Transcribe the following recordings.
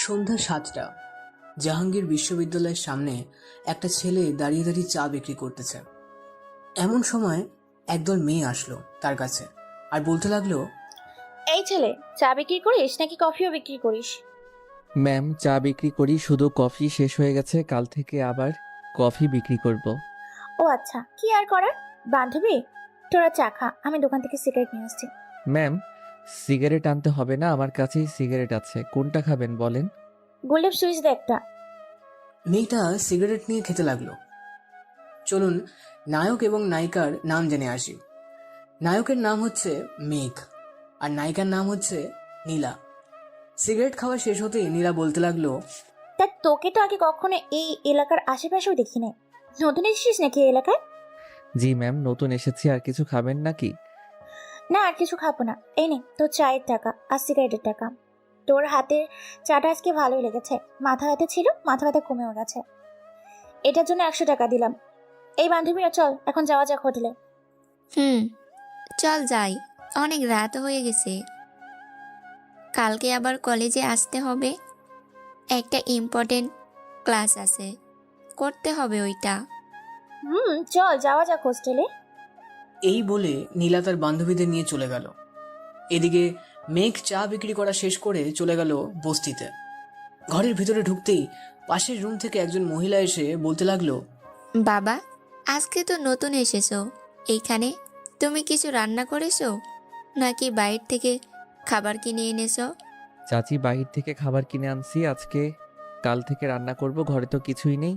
সন্ধ্যা ৭টা। জাহাঙ্গীর বিশ্ববিদ্যালয়ের সামনে একটা ছেলে দাঁড়িয়ে দাঁড়িয়ে চা বিক্রি করতেছে। এমন সময় একদল মেয়ে আসলো তার কাছে আর বলতে লাগলো, এই ছেলে, চা বিক্রি করিস নাকি কফিও বিক্রি করিস? ম্যাম, চা বিক্রি করি, শুধু কফি শেষ হয়ে গেছে, কাল থেকে আবার কফি বিক্রি করব। ও আচ্ছা, কি আর করার। বান্ধবী, তোরা চা খা, আমি দোকান থেকে সিগারেট নিয়ে আসছি। ম্যাম, সিগারেট আনতে হবে না, আমার কাছেই সিগারেট আছে, কোনটা খাবেন বলেন? গোল্ডেপ সুইচ দে একটা। মেয়েটা সিগারেট নিয়ে খেতে লাগলো। চলুন নায়ক এবং নায়িকার নাম জেনে আসি। নায়কের নাম হচ্ছে মেঘ আর নায়িকার নাম হচ্ছে নীলা। সিগারেট খাওয়া শেষ হতেই নীলা বলতে লাগলো, তা তোকে তো আগে কখনো এই এলাকার আশেপাশেও দেখি নাই। নতুন এসেছিস নাকি এই এলাকায়? জি ম্যাম, নতুন এসেছি, আর কিছু খাবেন নাকি? না, আর কিছু খাবো না। এই নে তোর চায়ের টাকা আর সিগারেটের টাকা। তোর হাতের চাটা আজকে ভালোই লেগেছে। মাথা ব্যথা ছিল, মাথা ব্যথা কমেও গেছে। এটার জন্য 100 টাকা দিলাম। এই বান্ধবীরা, চল এখন যাওয়া যাক হোটেলে। হুম, চল যাই, অনেক রাত হয়ে গেছে। কালকে আবার কলেজে আসতে হবে, একটা ইম্পর্টেন্ট ক্লাস আছে, করতে হবে ওইটা। চল যাওয়া যাক হোস্টেলে। এই বলে নীলা তার বান্ধবীদের নিয়ে চলে গেল। এদিকে মেঘ চা বিক্রি করা শেষ করে চলে গেল বস্তিতে। ঘরের ভিতরে ঢুকতেই পাশের রুম থেকে একজন মহিলা এসে বলতে লাগলো, বাবা, আজকে তো নতুন এসেছো এইখানে, তুমি কিছু রান্না করেছো নাকি বাইরে থেকে খাবার কিনে এনেছো? চাচি, বাহির থেকে খাবার কিনে আনছি আজকে, কাল থেকে রান্না করব, ঘরে তো কিছুই নেই,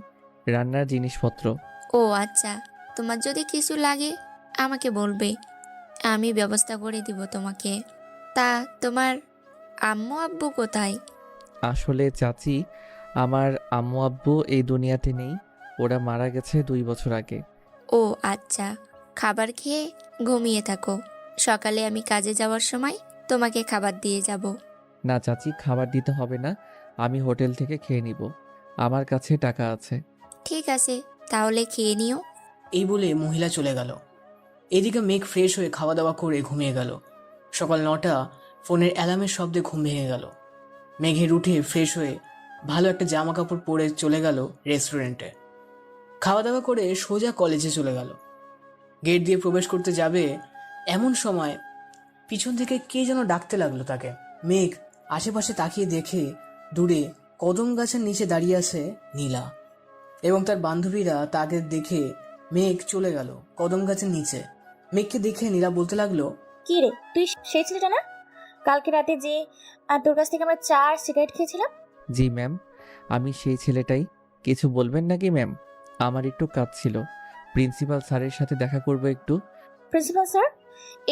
রান্নার জিনিসপত্র। ও আচ্ছা, তোমার যদি কিছু লাগে আমাকে বলবে, আমি ব্যবস্থা করে দিব তোমাকে। তা তোমার আম্মু আব্বু কোথায়? আসলে চাচি, আমার আম্মু আব্বু এই দুনিয়াতে নেই, ওরা মারা গেছে 2 বছর আগে। ও আচ্ছা, খাবার খেয়ে ঘুমিয়ে থাকো, সকালে আমি কাজে যাওয়ার সময় তোমাকে খাবার দিয়ে যাব। না চাচি, খাবার দিতে হবে না, আমি হোটেল থেকে খেয়ে নিব, আমার কাছে টাকা আছে। ঠিক আছে, তাহলে খেয়ে নিও। এই বলে মহিলা চলে গেল। এদিকে মেঘ ফ্রেশ হয়ে খাওয়া দাওয়া করে ঘুমিয়ে গেল। সকাল 9টা, ফোনের অ্যালার্মের শব্দে ঘুম ভেঙে গেল। মেঘের উঠে ফ্রেশ হয়ে ভালো একটা জামা কাপড় পরে চলে গেল রেস্টুরেন্টে। খাওয়া দাওয়া করে সোজা কলেজে চলে গেল। গেট দিয়ে প্রবেশ করতে যাবে এমন সময় পিছন থেকে কে যেন ডাকতে লাগলো তাকে। মেঘ আশেপাশে তাকিয়ে দেখে দূরে কদম গাছের নিচে দাঁড়িয়ে আছে নীলা এবং তার বান্ধবীরা। তাদের দেখে মেঘ চলে গেল কদম গাছের নিচে। মেঘকে দেখে নীলা বলতে লাগলো, কি রে, তুই সেই ছেলেটা না কালকে রাতে যে তোর কাছ থেকে আমরা চা আর সিগারেট খেয়েছিলাম? জি ম্যাম, আমি সেই ছেলেটাই। কিছু বলবেন নাকি ম্যাম? আমার একটু কাজ ছিল, প্রিন্সিপাল স্যারের সাথে দেখা করব একটু। Principal sir?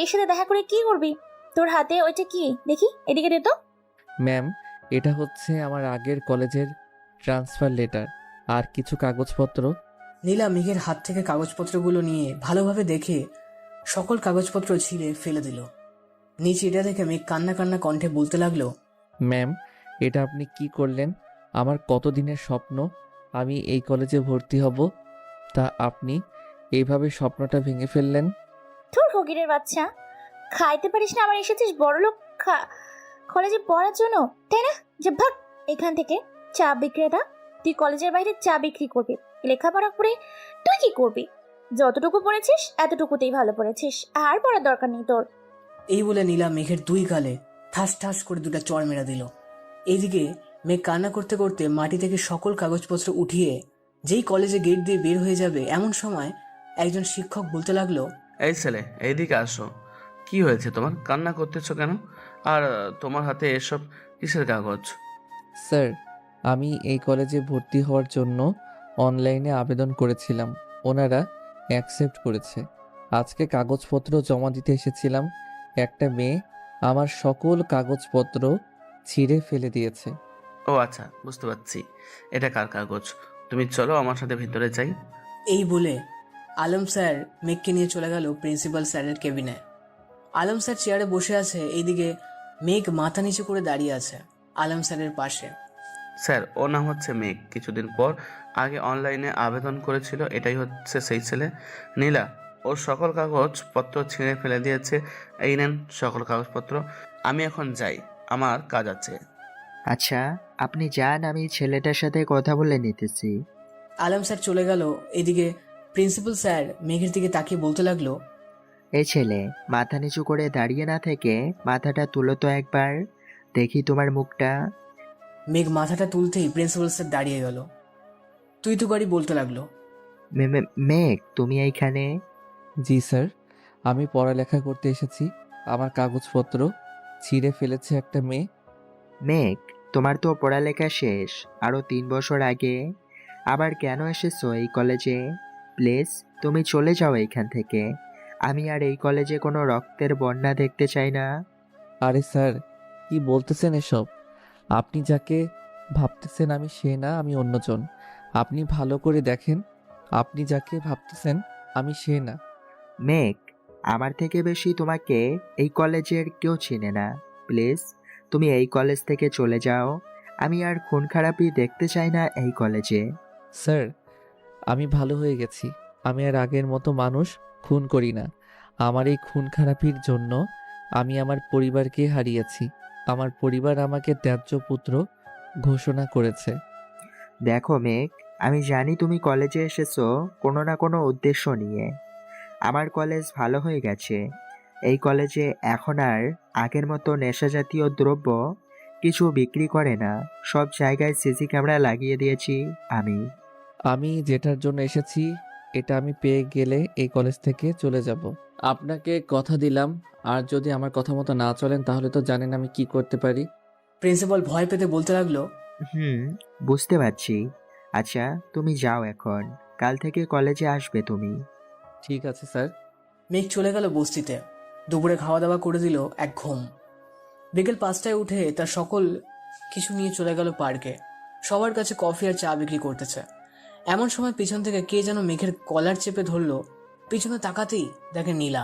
এর সাথে দেখা করে কি করবি? তোর হাতে ওইটা কি দেখি, এদিকে দে তো। ম্যাম, এটা হচ্ছে আমার আগের কলেজের ট্রান্সফার লেটার আর কিছু কাগজপত্র। নীলা মেঘের হাত থেকে কাগজপত্রগুলো নিয়ে ভালোভাবে দেখে সকল কাগজপত্র ছিঁড়ে ফেলে দিল। নিচে এটা দেখে মেঘ কান্না কান্না কণ্ঠে বলতে লাগলো, ম্যাম, এটা আপনি কি করলেন? আমার কতদিনের স্বপ্ন আমি এই কলেজে ভর্তি হব, তা আপনি এইভাবে স্বপ্নটা ভেঙে ফেললেন। তোর ফকিরের বাচ্চা, খাইতে পারিস না আবার এসেছিস বড়লোক কলেজে পড়ার জন্য, তাই না? যে ভাগ এখান থেকে। চা বিক্রেতা, তুই কলেজের বাইরে চা বিক্রি করবি, লেখাপড়া করে তুই কি করবি? যতটুকু পড়েছিস এতটুকুতেই ভালো পড়েছিস, আর পড়ার দরকার নেই তোর। এই বলে নীলা মেঘের দুই গালে ঠাস ঠাস করে দুটা চড় মেরা দিল। এইদিকে মেঘ কান্না করতে করতে মাটি থেকে সকল কাগজপত্র উঠিয়ে যেই কলেজে গেট দিয়ে বের হয়ে যাবে এমন সময় একজন শিক্ষক বলতে লাগলো, এই ছেলে, এইদিকে আসো। কি হয়েছে তোমার? কান্না করতেছো কেন? আর তোমার হাতে এসব কিসের কাগজ? স্যার, আমি এই কলেজে ভর্তি হওয়ার জন্য অনলাইনে আবেদন করেছিলাম, ওনারা অ্যাকসেপ্ট করেছে। আজকে কাগজপত্র জমা দিতে এসেছিলাম, একটা মেয়ে আমার সকল কাগজপত্র ছিঁড়ে ফেলে দিয়েছে। ও আচ্ছা, বুঝতে পারছি। এটা কার কাগজ? তুমি চলো আমার সাথে ভিতরে যাই। এই বলে আলম স্যার মেঘকে নিয়ে চলে গেল প্রিন্সিপাল স্যারের কেবিনে। আলম স্যার চেয়ারে বসে আছে, এইদিকে মেঘ মাথা নিচু করে দাঁড়িয়ে আছে আলম স্যারের পাশে। স্যার, ও নাম হচ্ছে মেঘ, কিছুদিন পর আগে অনলাইনে আবেদন করেছিল, এটাই হচ্ছে সেই ছেলে। নীলা ওর সকল কাগজপত্র ছিঁড়ে ফেলে দিয়েছে। এই নেন সকল কাগজপত্র। আমি এখন যাই, আমার কাজ আছে। আচ্ছা, আপনি যান, আমি ছেলেটার সাথে কথা বলে নিতেছি। আলম স্যার চলে গেল। এদিকে প্রিন্সিপাল স্যার মেঘের দিকে তাকিয়ে বলতে লাগলো, এই ছেলে, মাথা নিচু করে দাঁড়িয়ে না থেকে মাথাটা তুলো তো একবার, দেখি তোমার মুখটা। মেঘ মাথাটা তুলতেই প্রিন্সিপাল স্যার দাঁড়িয়ে গেল। তুই তো গাড়ি বলতে লাগলো। মেঘ, তুমি এইখানে? জি স্যার, আমি পড়ালেখা করতে এসেছি। আমার কাগজপত্র ছিঁড়ে ফেলেছে একটা মেয়ে। মেঘ, তোমার তো পড়ালেখা শেষ আরো 3 বছর আগে, আবার কেন এসেছো এই কলেজে? প্লিজ, তুমি চলে যাও এইখান থেকে। আমি আর এই কলেজে কোনো রক্তের বন্যা দেখতে চাই না। আরে স্যার, কি বলতেছেন এসব? আপনি যাকে ভাবতেছেন আমি সে না, আমি অন্যজন। আপনি ভালো করে দেখেন, আপনি যাকে ভাবতেছেন আমি সে না। মেঘ, আমার থেকে বেশি তোমাকে এই কলেজের কেউ চিনে না। প্লিজ, তুমি এই কলেজ থেকে চলে যাও। আমি আর খুন খারাপি দেখতে চাই না এই কলেজে। স্যার, আমি ভালো হয়ে গেছি। আমি আর আগের মতো মানুষ খুন করি না। আমার এই খুন খারাপির জন্য আমি আমার পরিবারকে হারিয়েছি। আমার পরিবার আমাকে ত্যায্য পুত্র ঘোষণা করেছে। দেখো মেঘ, আমি জানি তুমি কলেজে এসেছো কোনো না কোনো উদ্দেশ্য নিয়ে। আমার কলেজ ভালো হয়ে গেছে। এই কলেজে এখন আর আগের মতো নেশাজাতীয় দ্রব্য কিছু বিক্রি করে না। সব জায়গায় সিসি ক্যামেরা লাগিয়ে দিয়েছি আমি। আমি যেটার জন্য এসেছি এটা আমি পেয়ে গেলে এই কলেজ থেকে চলে যাব। আপনাকে কথা দিলাম, আর যদি আমার কথা মতো না চলেন তাহলে তো জানেন আমি কি করতে পারি। প্রিন্সিপাল ভয় পেতে বলতে লাগলো, বুঝতে পারছি। আচ্ছা, তুমি যাও এখন, কাল থেকে কলেজে আসবে তুমি। ঠিক আছে স্যার। মেঘ চলে গেল বস্তিতে। দুপুরে খাওয়া দাওয়া করে দিল এক ঘুম। বিকেল 5টায় উঠে তার সকল কিছু নিয়ে চলে গেল পার্কে। সবার কাছে কফি আর চা বিক্রি করতেছে। এমন সময় পিছন থেকে কে যেন মেঘের কলার চেপে ধরলো। পিছনে তাকাতেই দেখে নীলা।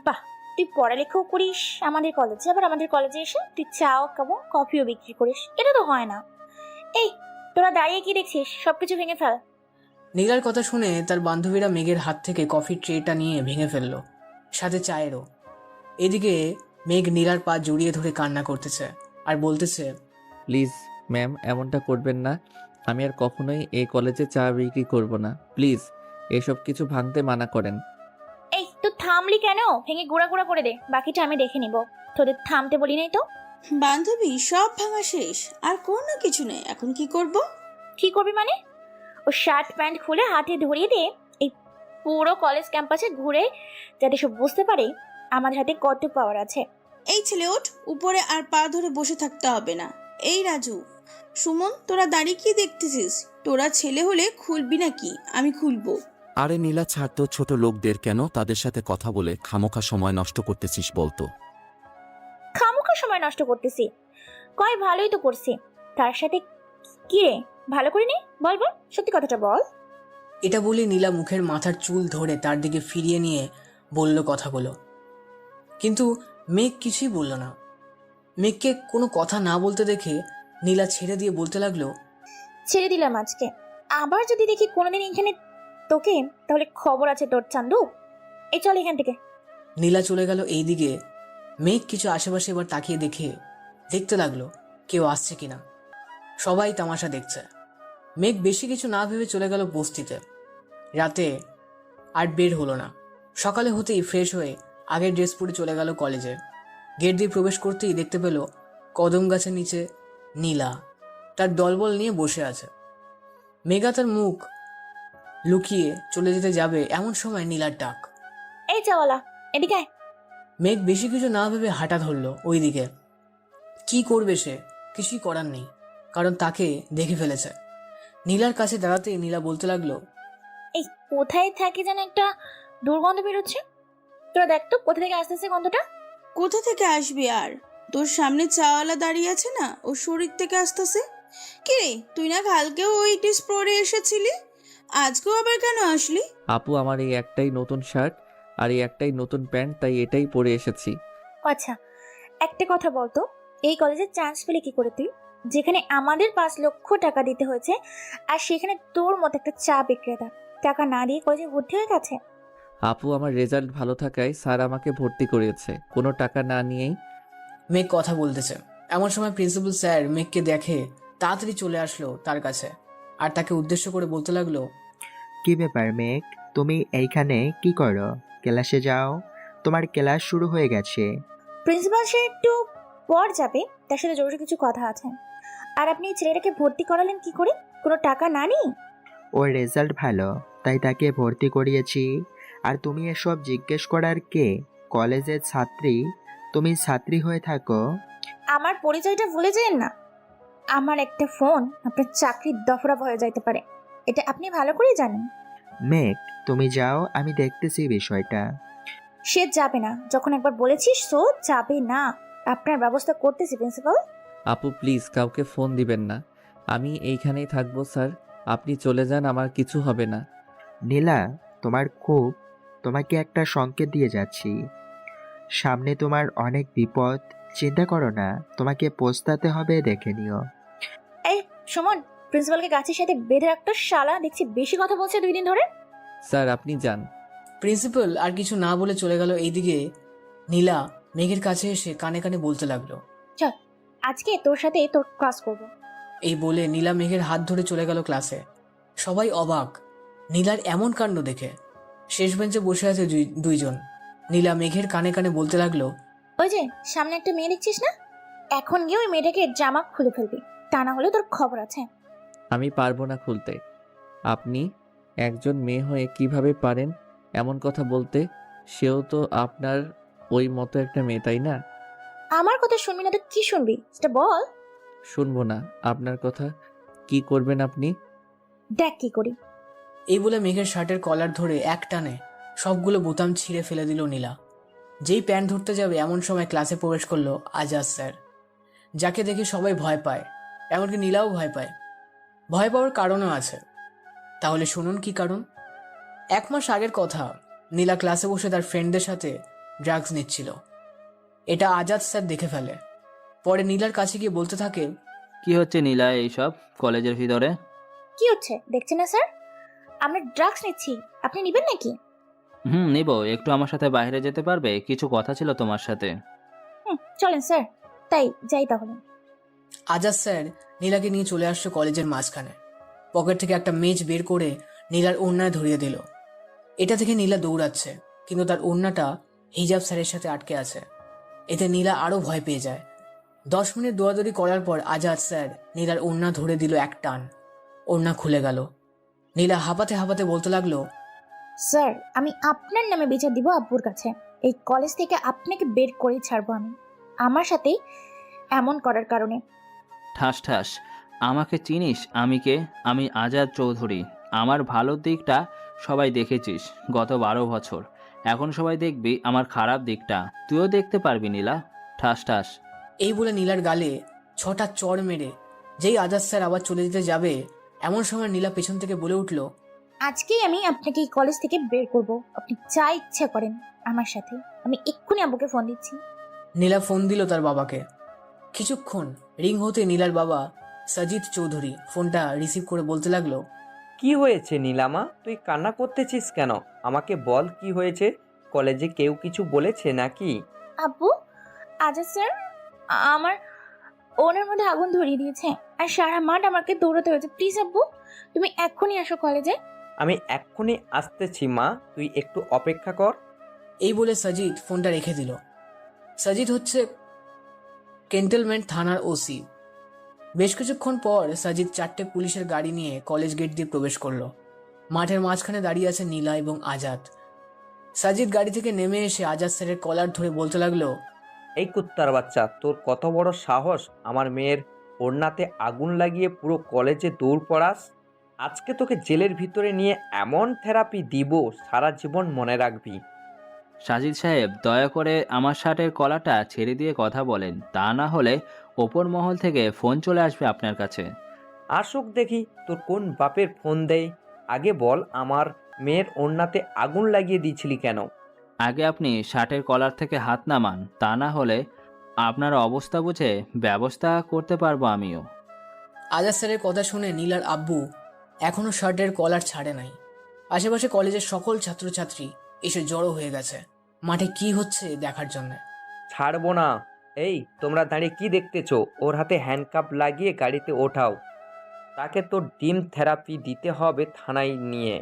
বাহ, তুই পড়ালেখাও করিস আমাদের কলেজে, আবার আমাদের কলেজে এসে তুই চাও কেমন কফিও বিক্রি করিস? এটা তো হয় না। এই, তোরা দাঁড়িয়ে কি দেখছিস? সবকিছু ভেঙে ফেল। নীলার কথা শুনে তার বান্ধবীরা মেঘের হাত থেকে কফির ট্রেটা নিয়ে ভেঙে ফেললো, সাথে চায়েরও। এদিকে মেঘ নীলার পা জড়িয়ে ধরে কান্না করতেছে আর বলতেছে, প্লিজ ম্যাম, এমনটা করবেন না। আমি আর কখনোই এই কলেজে চা বিক্রি করব না। প্লিজ এসব কিছু ভাঙতে মানা করেন। এই, তুই থামলি কেন? ভেঙে গুঁড়া গুঁড়া করে দে, বাকিটা আমি দেখে নিব। তোদের থামতে বলি নাই তো? বান্ধবী, সব ভাঙা শেষ, আর কোনো কিছু নেই, এখন কি করব? কি করবি মানে? ও শার্ট প্যান্ট খুলে হাতে ধরিয়ে দিয়ে এই পুরো কলেজ ক্যাম্পাসে ঘুরে, যাতে সব বুঝতে পারে আমাদের হাতে কত পাওয়ার আছে। এই ছেলে, ওঠ, উপরে আর পা ধরে বসে থাকতে হবে না। এই রাজু, সুমন, তোরা দাঁড়িয়ে কি দেখতেছিস? তোরা ছেলে হলে খুলবি নাকি? আমি খুলবো। আরে নীলা, ছাড় তো, ছোট লোকদের কেন তাদের সাথে কথা বলে খামোখা সময় নষ্ট করতেছিস বলতো? খামোখা সময় নষ্ট করতেছি? কয় ভালোই তো করছি। তার সাথে কি রে, ভালো করিনি? বল বল, সত্যি কথাটা বল। এটা বলে নীলা মুখের মাথার চুল ধরে তার দিকে ফিরিয়ে নিয়ে বলল কথাগুলো। কিন্তু মেঘ কিছুই বলল না। মেঘকে কোনো কথা না বলতে দেখে নীলা ছেড়ে দিয়ে বলতে লাগলো, ছেড়ে দিলাম আজকে। আবার যদি দেখি কোনোদিন এখানে তোকে, তাহলে খবর আছে তোর, চান্দু। এই চল এখান থেকে। নীলা চলে গেল। এইদিকে মেঘ কিছু আশেপাশে এবার তাকিয়ে দেখতে লাগলো কেউ আসছে কিনা। সবাই তামাশা দেখছে। মেঘ বেশি কিছু না ভেবে চলে গেল বস্তিতে। রাতে আর বের হলো না। সকালে হতেই ফ্রেশ হয়ে আগের ড্রেস পরে চলে গেল কলেজে। গেট দিয়ে প্রবেশ করতেই দেখতে পেল কদম গাছের নিচে নীলা তার দলবল নিয়ে বসে আছে। মেঘা তার মুখ লুকিয়ে চলে যেতে যাবে, এমন সময় নীলার ডাক। এই চাওয়ালা, এদিকে আয়। মেঘ বেশি কিছু না ভেবে হাঁটা ধরলো ওই দিকে। কি করবে সে? কিছুই করার নেই, কারণ তাকে দেখে ফেলেছে। নীলার কাছে দাঁড়াতেই নীলা বলতে লাগলো, এই কোথায় থাকে যেন একটা দুর্গন্ধ বেরোচ্ছে। তোরা দেখ তো কোথা থেকে আসতেছে গন্ধটা। কোথা থেকে আসবি আর? তোর সামনে চাওয়ালা দাঁড়িয়ে আছে না, ও শরীর থেকে আসতেছে। কি রে, তুই না কালকেও ওই ড্রেস পরে এসেছিলি, আজকেও আবার কেন আসলি? আপু, আমার এই একটাই নতুন শার্ট আর এই একটাই নতুন প্যান্ট, তাই এটাই পরে এসেছি। আচ্ছা, একটা কথা বলতো, এই কলেজে চান্স পেলে কি করে তুই, যেখানে আমাদের 5 লক্ষ টাকা দিতে হয়েছে, আর সেখানে তোর মতো একটা চা বিক্রেতা টাকা না দিয়ে কলেজে ভর্তি হয়ে গেছে? আপু, আমার রেজাল্ট ভালো থাকায় স্যার আমাকে ভর্তি করিয়েছে, কোনো টাকা না নিয়েই। মেঘ কথা বলতেছে। এমন সময় প্রিন্সিপাল স্যার মেঘকে দেখে তাড়াতাড়ি চলে আসলো তার কাছে, আর তাকে উদ্দেশ্য করে বলতে লাগলো, কি ব্যাপার মেঘ, তুমি এইখানে কি করো? ক্লাসে যাও, তোমার ক্লাস শুরু হয়ে গেছে। প্রিন্সিপাল সে একটু পর যাবে, তার সাথে জরুরি কিছু কথা আছে। আর আপনি এই ছেলেটাকে ভর্তি করালেন কি করে? কোনো টাকা না নিই? ওর রেজাল্ট ভালো, তাই তাকে ভর্তি করিয়েছি। আর তুমি এসব জিজ্ঞেস করার কে? কলেজের ছাত্রী, তুমি ছাত্রী হয়ে থাকো। আমার পরিচয়টা ভুলে যেন না। আমার একটা ফোন আপনার চাকরির দফরফ হয়ে যাইতে পারে, এটা আপনি ভালো করেই জানেন। মেঘ, তুমি যাও, আমি দেখতেছি বিষয়টা। সে যাবে না, যখন একবার বলেছিস সো যাবে না। আপনার ব্যবস্থা করতেছি প্রিন্সিপাল। আপু প্লিজ কাউকে ফোন দিবেন না, আমি এইখানেই থাকবো স্যার। আপনি চলে যান, আমার কিছু হবে না। নীলা, তোমাকে একটা সংকেত দিয়ে যাচ্ছি। সামনে তোমার অনেক বিপদ, চিন্তা করো না, তোমাকে পৌঁছাতে হবে, দেখে নিও। এই সুমন, প্রিন্সিপালকে গাছের সাথে বেঁধে রাখতো, শালা দেখছি বেশি কথা বলছে 2 দিন ধরে। স্যার আপনি যান। প্রিন্সিপাল আর কিছু না বলে চলে গেল। এইদিকে নীলা মেঘের কাছে এসে কানে কানে বলতে লাগলো, চল আজকে তোর সাথে তোর ক্লাস করব। এই বলে নীলা মেঘের হাত ধরে চলে গেল ক্লাসে। সবাই অবাক নীলার এমন কাণ্ড দেখে। শেষ বেঞ্চে বসে আছে দুইজন। নীলা মেঘের কানে কানে বলতে লাগলো, ওই যে সামনে একটা মেয়ে দেখছিস না, এখন গিয়ে ওই মেয়েটাকে জামা খুলে ফেলবি, তা না হলে তোর খবর আছে। আমি পারবো না খুলতে। আপনি একজন মেয়ে হয়ে কিভাবে পারেন এমন কথা বলতে? সেও তো আপনার ওই মতো একটা মেয়ে, তাই না? আমার কথা শুনবি না তো কি শুনবি সেটা বল। শুনবো না আপনার কথা। কি করবেন আপনি? দেখ কি করি। এই বলে মেঘের শার্টের কলার ধরে এক টানে সবগুলো বোতাম ছিঁড়ে ফেলে দিল নীলা। যেই প্যান্ট ধরতে যাবে এমন সময় ক্লাসে প্রবেশ করলো আজাদ স্যার, যাকে দেখে সবাই ভয় পায়, এমনকি নীলাও ভয় পায়। ভয় পাওয়ার কারণও আছে, তাহলে শুনুন কি কারণ। 1 মাস আগের কথা, নীলা ক্লাসে বসে তার ফ্রেন্ডদের সাথে ড্রাগস নিচ্ছিল। এটা আজাদ স্যার দেখে ফেলে। পরে নীলার কাছে গিয়ে বলতে থাকে, কি হচ্ছে নীলা এইসব কলেজের ভিতরে? কি হচ্ছে দেখছেন না স্যার, আমরা ড্রাগস নিচ্ছি, আপনি নিবেন নাকি? নিব। একটু আমার সাথে বাইরে যেতে পারবে? কিছু কথা ছিল তোমার সাথে। চলেন স্যার, তাই যাই তাহলে। আজাদ স্যার নীলাকে নিয়ে চলে আসছে কলেজের মাঝখানে। পকেট থেকে একটা মেজ বের করে নীলার ওড়নায় ধরিয়ে দিল। এটা থেকে নীলা দৌড়াচ্ছে, কিন্তু তার ওড়নাটা হিজাব স্যারের সাথে আটকে আছে। এতে নীলা আরো ভয় পেয়ে যায়। 10 মিনিট দৌড়াদৌড়ি করার পর আজাদ স্যার নীলার ওড়না ধরে দিল এক টান। ওড়না খুলে গেল। নীলা হাঁপাতে হাঁপাতে বলতে লাগলো, স্যার আমি আপনার নামে বিচার দিব আব্বুর কাছে। এই কলেজ থেকে আপনাকে বের করে ছাড়বো আমি, আমার সাথে এমন করার কারণে। ঠাস ঠাস, আমাকে চিনিস? আমি কে? আমি আজাদ চৌধুরী। আমার ভালো দিকটা সবাই দেখেছিস গত 12 বছর, এখন সবাই দেখবি আমার খারাপ দিকটা। তুইও দেখতে পারবি নীলা। ঠাস ঠাস। এই বলে নীলার গালে 6টা চড় মেরে যেই আজাদ স্যার আবার চলে যেতে যাবে, এমন সময় নীলা পেছন থেকে বলে উঠল, আজকেই আমি আপনাকে এই কলেজ থেকে বের করব, আপনি যা ইচ্ছা করেন আমার সাথে। আমি এক্ষুনি আব্বুকে ফোন দিচ্ছি। নীলা ফোন দিল তার বাবাকে। কিছুক্ষণ রিং হতে নীলার বাবা সাজিদ চৌধুরী ফোনটা রিসিভ করে বলতে লাগলো, কি হয়েছে নীলামা, তুই কান্না করতেছিস কেন? আমাকে বল কি হয়েছে? কলেজে কেউ কিছু বলেছে নাকি? আব্বু, আজাদ স্যার আমার ওনার মধ্যে আগুন ধরিয়ে দিয়েছে, আর সারা মাঠ আমাকে দৌড়াতে হয়েছে। প্লিজ আব্বু, তুমি এক্ষুনি আসো কলেজে। আমি এক্ষুনি আসতেছি মা, তুই একটু অপেক্ষা কর। এই বলে সাজিদ ফোনটা রেখে দিল। সাজিদ হচ্ছে ক্যান্টনমেন্ট থানার ওসি। বেশ কিছুক্ষণ পর সাজিদ 4টে পুলিশের গাড়ি নিয়ে কলেজ গেট দিয়ে প্রবেশ করলো। মাঠের মাঝখানে দাঁড়িয়ে আছে নীলা এবং আজাদ। সাজিদ গাড়ি থেকে নেমে এসে আজাদ স্যারের কলার ধরে বলতে লাগলো, এই কুত্তার বাচ্চা, তোর কত বড় সাহস আমার মেয়ের ওড়নাতে আগুন লাগিয়ে পুরো কলেজে দৌড় পড়াস? আজকে তোকে জেলের ভিতরে নিয়ে এমন থেরাপি দিব, সারা জীবন মনে রাখবি। সাজিদ সাহেব, দয়া করে আমার শার্টের কলারটা ছেড়ে দিয়ে কথা বলেন, তা না হলে ওপর মহল থেকে ফোন চলে আসবে আপনার কাছে। আসুক দেখি তোর কোন বাপের ফোন দেয়। আগে বল, আমার মেয়ের ওড়নাতে আগুন লাগিয়ে দিয়েছিলি কেন? আগে আপনি শার্টের কলার থেকে হাত নামান, তা না হলে আপনার অবস্থা বুঝে ব্যবস্থা করতে পারবো আমিও। আজাদ স্যারের কথা শুনে নীলার আব্বু এখনো শার্টের কলার ছাড়ে নাই। আশেপাশে কলেজের সকল ছাত্রছাত্রী এসে জড়ো হয়ে গেছে মাঠে কি হচ্ছে দেখার জন্য। ছাড়বো না, এই তোমরা দাঁড়িয়ে কি দেখতেছো? ওর হাতে হ্যান্ডকাপ লাগিয়ে গাড়িতে ওঠাও। তাকে তো ডিম থেরাপি দিতে হবে থানায় নিয়ে।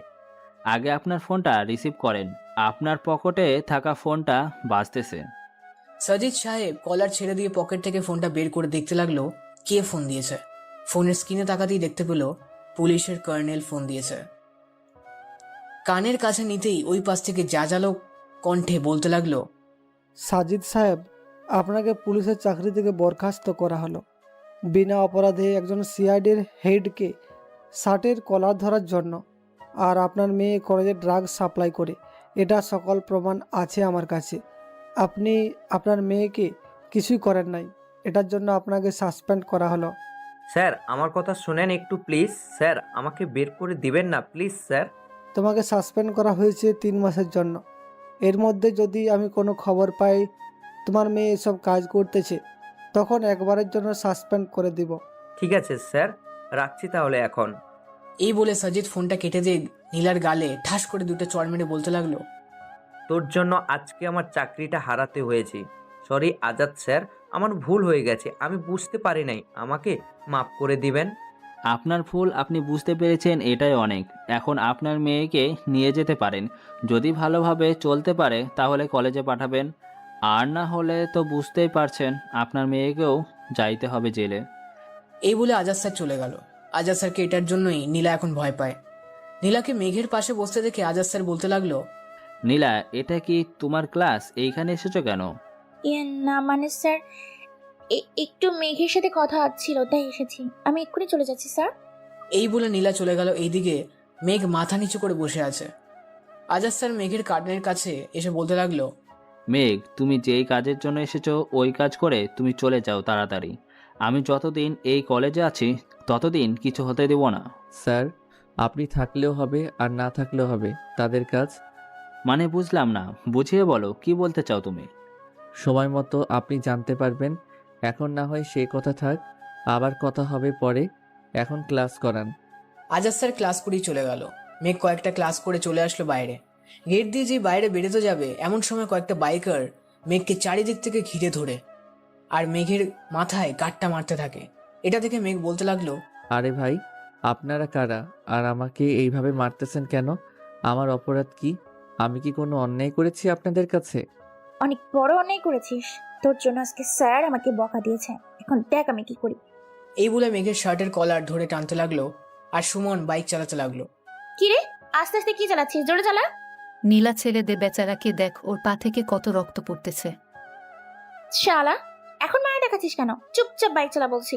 আগে আপনার ফোনটা রিসিভ করেন, আপনার পকেটে থাকা ফোনটা বাজতেছে। সাজিদ সাহেব কলার ছেড়ে দিয়ে পকেট থেকে ফোনটা বের করে দেখতে লাগলো কে ফোন দিয়েছে। ফোনের স্ক্রিনে তাকাতেই দেখতে পেল পুলিশের কর্নেল ফোন দিয়েছে। কানের কাছে নিতেই ওই পাশ থেকে জাজালো কণ্ঠে বলতে লাগলো, সাজিদ সাহেব, আপনাকে পুলিশের চাকরি থেকে বরখাস্ত করা হলো বিনা অপরাধে একজন সিআইডির হেডকে শার্টের কলার ধরার জন্য। আর আপনার মেয়ে কলেজে ড্রাগ সাপ্লাই করে, এটা সকল প্রমাণ আছে আমার কাছে। আপনি আপনার মেয়েকে কিছুই করেন নাই, এটার জন্য আপনাকে সাসপেন্ড করা হলো। স্যার আমার কথা শুনেন একটু প্লিজ। স্যার আমাকে বের করে দিবেন না প্লিজ স্যার। তোমাকে সাসপেন্ড করা হয়েছে 3 মাসের জন্য। এর মধ্যে যদি আমি কোনো খবর পাই তোমার মেয়ে এসব কাজ করতেছে, তখন একবারের জন্য সাসপেন্ড করে দিব। ঠিক আছে স্যার, রাখছি তাহলে এখন। এই বলে সাজিদ ফোনটা কেটে দিয়ে নীলার গালে ঠাস করে দুটো চড় মেরে বলতে লাগলো, তোর জন্য আজকে আমার চাকরিটা হারাতে হয়েছে। সরি আজাদ স্যার, আমার ভুল হয়ে গেছে, আমি বুঝতে পারি নাই, আমাকে মাফ করে দিবেন। আপনার ভুল আপনি বুঝতে পেরেছেন, এটাই অনেক। এখন আপনার মেয়েকে নিয়ে যেতে পারেন। যদি ভালোভাবে চলতে পারে তাহলে কলেজে পাঠাবেন, আর না হলে তো বুঝতেই পারছেন আপনার মেয়েকেও যাইতে হবে জেলে। এই বলে আজাদ স্যার চলে গেল। আজাদ স্যারকে এটার জন্যই নীলা এখন ভয় পায়। নীলাকে মেঘের পাশে বসতে দেখে আজাদ স্যার বলতে লাগলো, নীলা, এটা কি তোমার ক্লাস? এইখানে এসেছো কেন? না মানে স্যার, একটু মেঘের সাথে কথা ছিল তাই এসেছি। আমি এক্ষুনি চলে যাচ্ছি স্যার। এই বলে নীলা চলে গেল। এইদিকে মেঘ মাথা নিচু করে বসে আছে। আজাদ স্যার মেঘের কানের কাছে এসে বলতে লাগলো, মেঘ, তুমি যেই কাজের জন্য এসেছো ওই কাজ করে তুমি চলে যাও তাড়াতাড়ি। আমি যতদিন এই কলেজে আছি ততদিন কিছু হতে দেব না। স্যার, আপনি থাকলেও হবে আর না থাকলেও হবে, তাদের কাজ। মানে বুঝলাম না, বুঝিয়ে বলো কি বলতে চাও তুমি? সময় মতো আপনি জানতে পারবেন। এখন না হয় সেই কথা থাক, আবার কথা হবে পরে। এখন ক্লাস করান। আজাদ স্যার ক্লাস করেই চলে গেল। মেঘ কয়েকটা ক্লাস করে চলে আসলো বাইরে। গেট দিয়ে যে বাইরে বেরোতে যাবে এমন সময় কয়েকটা বাইকার মেঘকে চারিদিক থেকে ঘিরে ধরে আর মেঘের মাথায় গাঁটটা মারতে থাকে। এটা দেখে মেঘ বলতে লাগলো, আরে ভাই, আপনারা কারা আর আমাকে এইভাবে মারতেছেন কেন? আমার অপরাধ কি? আমি কি কোনো অন্যায় করেছি আপনাদের কাছে? অনেক বড় অন্যায় করেছিস, তোর জন্য আজকে স্যার আমাকে বকা দিয়েছে। এখন দেখ আমি কি করি। এই বলে মেঘের শার্টের কলার ধরে টানতে লাগলো আর সুমন বাইক চালাতে লাগলো। কি রে, আস্তে আস্তে কি চালাচ্ছিস? জোরে চালা। নীলা ছেড়ে দে বেচারাকে, দেখ ওর পা থেকে কত রক্ত পড়তেছে। শালা, এখন মায়া দেখাচ্ছিস কেন? চুপচাপ বাইক চালা বলছি।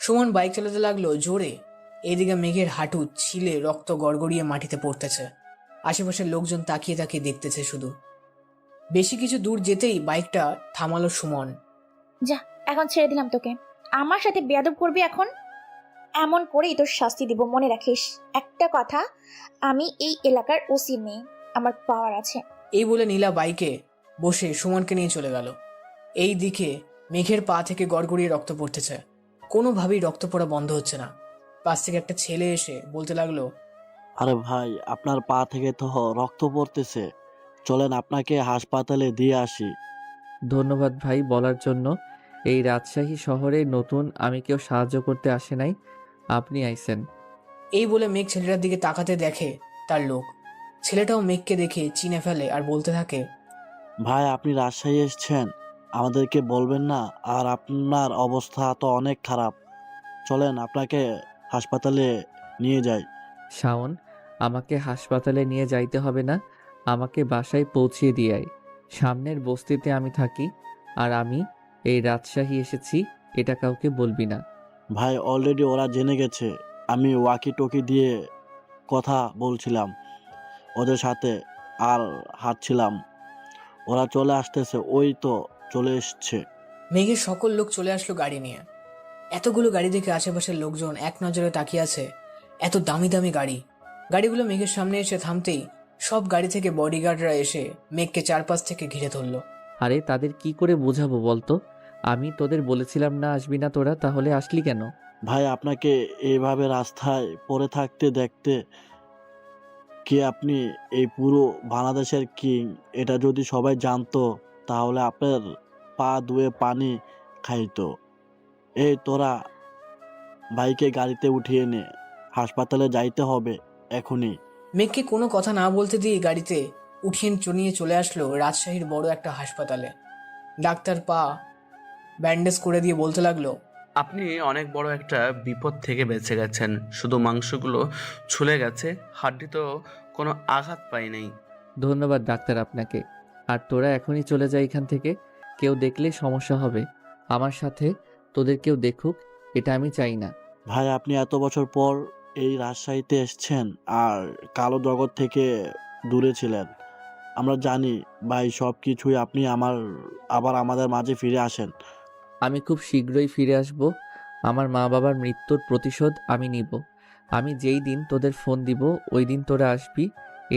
সুমন বাইক চালাতে লাগলো জোরে। এইদিকে মেঘের হাঁটু ছিলে রক্ত গড়গড়িয়ে মাটিতে পড়তেছে। আশেপাশের লোকজন তাকিয়ে তাকিয়ে দেখতেছে শুধু। বেশি কিছু দূর যেতেই বাইকটা থামালো সুমন। যা, এখন ছেড়ে দিলাম তোকে। আমার সাথে বেয়াদব করবি এখন? এমন করেই তোর শাস্তি দিব, মনে রাখিস। একটা কথা, আমি এই এলাকার ওসি মেয়ে, আমার পাওয়ার আছে। এই বলে নীলা বাইকে বসে সুমনকে নিয়ে চলে গেল। এই দিকে মেঘের পা থেকে গড়গড়িয়ে রক্ত পড়তেছে। কোনোভাবেই রক্ত পড়া বন্ধ হচ্ছে না। পাশ থেকে একটা ছেলে এসে বলতে লাগলো, আরে ভাই, আপনার পা থেকে তো রক্ত পড়তেছে, চলেন আপনাকে হাসপাতালে দিয়ে আসি। ধন্যবাদ ভাই বলার জন্য। এই রাজশাহী শহরে নতুন, আমি কেউ সাহায্য করতে আসে নাই, আপনি আইছেন। এই বলে মেঘ ছেলেটার দিকে তাকাতে দেখে তার লোক। ছেলেটাও মেঘকে দেখে চিনে ফেলে আর বলতে থাকে, ভাই আপনি রাজশাহী এসেছেন, আমাদেরকে বলবেন না? আর আপনার অবস্থা তো অনেক খারাপ, চলেন আপনাকে হাসপাতালে নিয়ে যাই। শাওন, আমাকে হাসপাতালে নিয়ে যাইতে হবে না, আমাকে বাসায় পৌঁছিয়ে দিয়ে আয়। সামনের বস্তিতে আমি থাকি, আর আমি এই রাজশাহী এসেছি, এটা কাউকে বলবি না। ভাই অলরেডি ওরা জেনে গেছে, আমি ওয়াকি টকি দিয়ে কথা বলছিলাম ওদের সাথে আর হাঁটছিলাম, ওরা চলে আসতেছে, ওই তো চলে এসছে। মেঘের সকল লোক চলে আসলো গাড়ি নিয়ে। এতগুলো গাড়ি দেখে আশেপাশের লোকজন এক নজরে তাকিয়ে আছে। এত দামি দামি গাড়ি। গাড়িগুলো মেঘের সামনে এসে থামতেই সব গাড়ি থেকে বডিগার্ডরা এসে মেঘকে চারপাশ থেকে ঘিরে ধরলো। আরে তাদের কি করে বোঝাবো বলতো? আমি তোদের বলেছিলাম না আসবি না তোরা, তাহলে আসলি কেন? ভাই আপনাকে এইভাবে রাস্তায় পড়ে থাকতে দেখতে কি আপনি এই পুরো বাংলাদেশের কিং, এটা যদি সবাই জানতো তাহলে আপনার পা ধুয়ে পানি খাইতো। এই তোরা ভাইকে গাড়িতে উঠিয়ে নে, হাসপাতালে যাইতে হবে এখনই। মেঘকে কোনো কথা না বলতে দিয়ে গাড়িতে উঠিয়ে নিয়ে চলে আসলো রাজশাহীর বড় একটা হাসপাতালে। ডাক্তার পা ব্যান্ডেজ করে দিয়ে বলতে লাগলো, আপনি অনেক বড় একটা বিপদ থেকে বেঁচে গেছেন। শুধু মাংসগুলো ছুলে গেছে, হাড্ডি তো কোনো আঘাত পাই নাই। ধন্যবাদ ডাক্তার আপনাকে। আর তোরা এখনই চলে যা এখান থেকে। কেউ দেখলে সমস্যা হবে। আমার সাথে তোদের কেউ দেখুক, এটা আমি চাই না। ভাই, আপনি এত বছর পর এই রাজশাহীতে এসছেন আর কালো জগৎ থেকে দূরে ছিলেন। আমরা জানি ভাই, সব কিছুই আপনি আবার আমাদের মাঝে ফিরে আসেন। আমি খুব শীঘ্রই ফিরে আসব। আমার মা বাবার মৃত্যুর প্রতিশোধ আমি নিব। আমি যেই দিন তোদের ফোন দিব ওই দিন তোরা আসবি।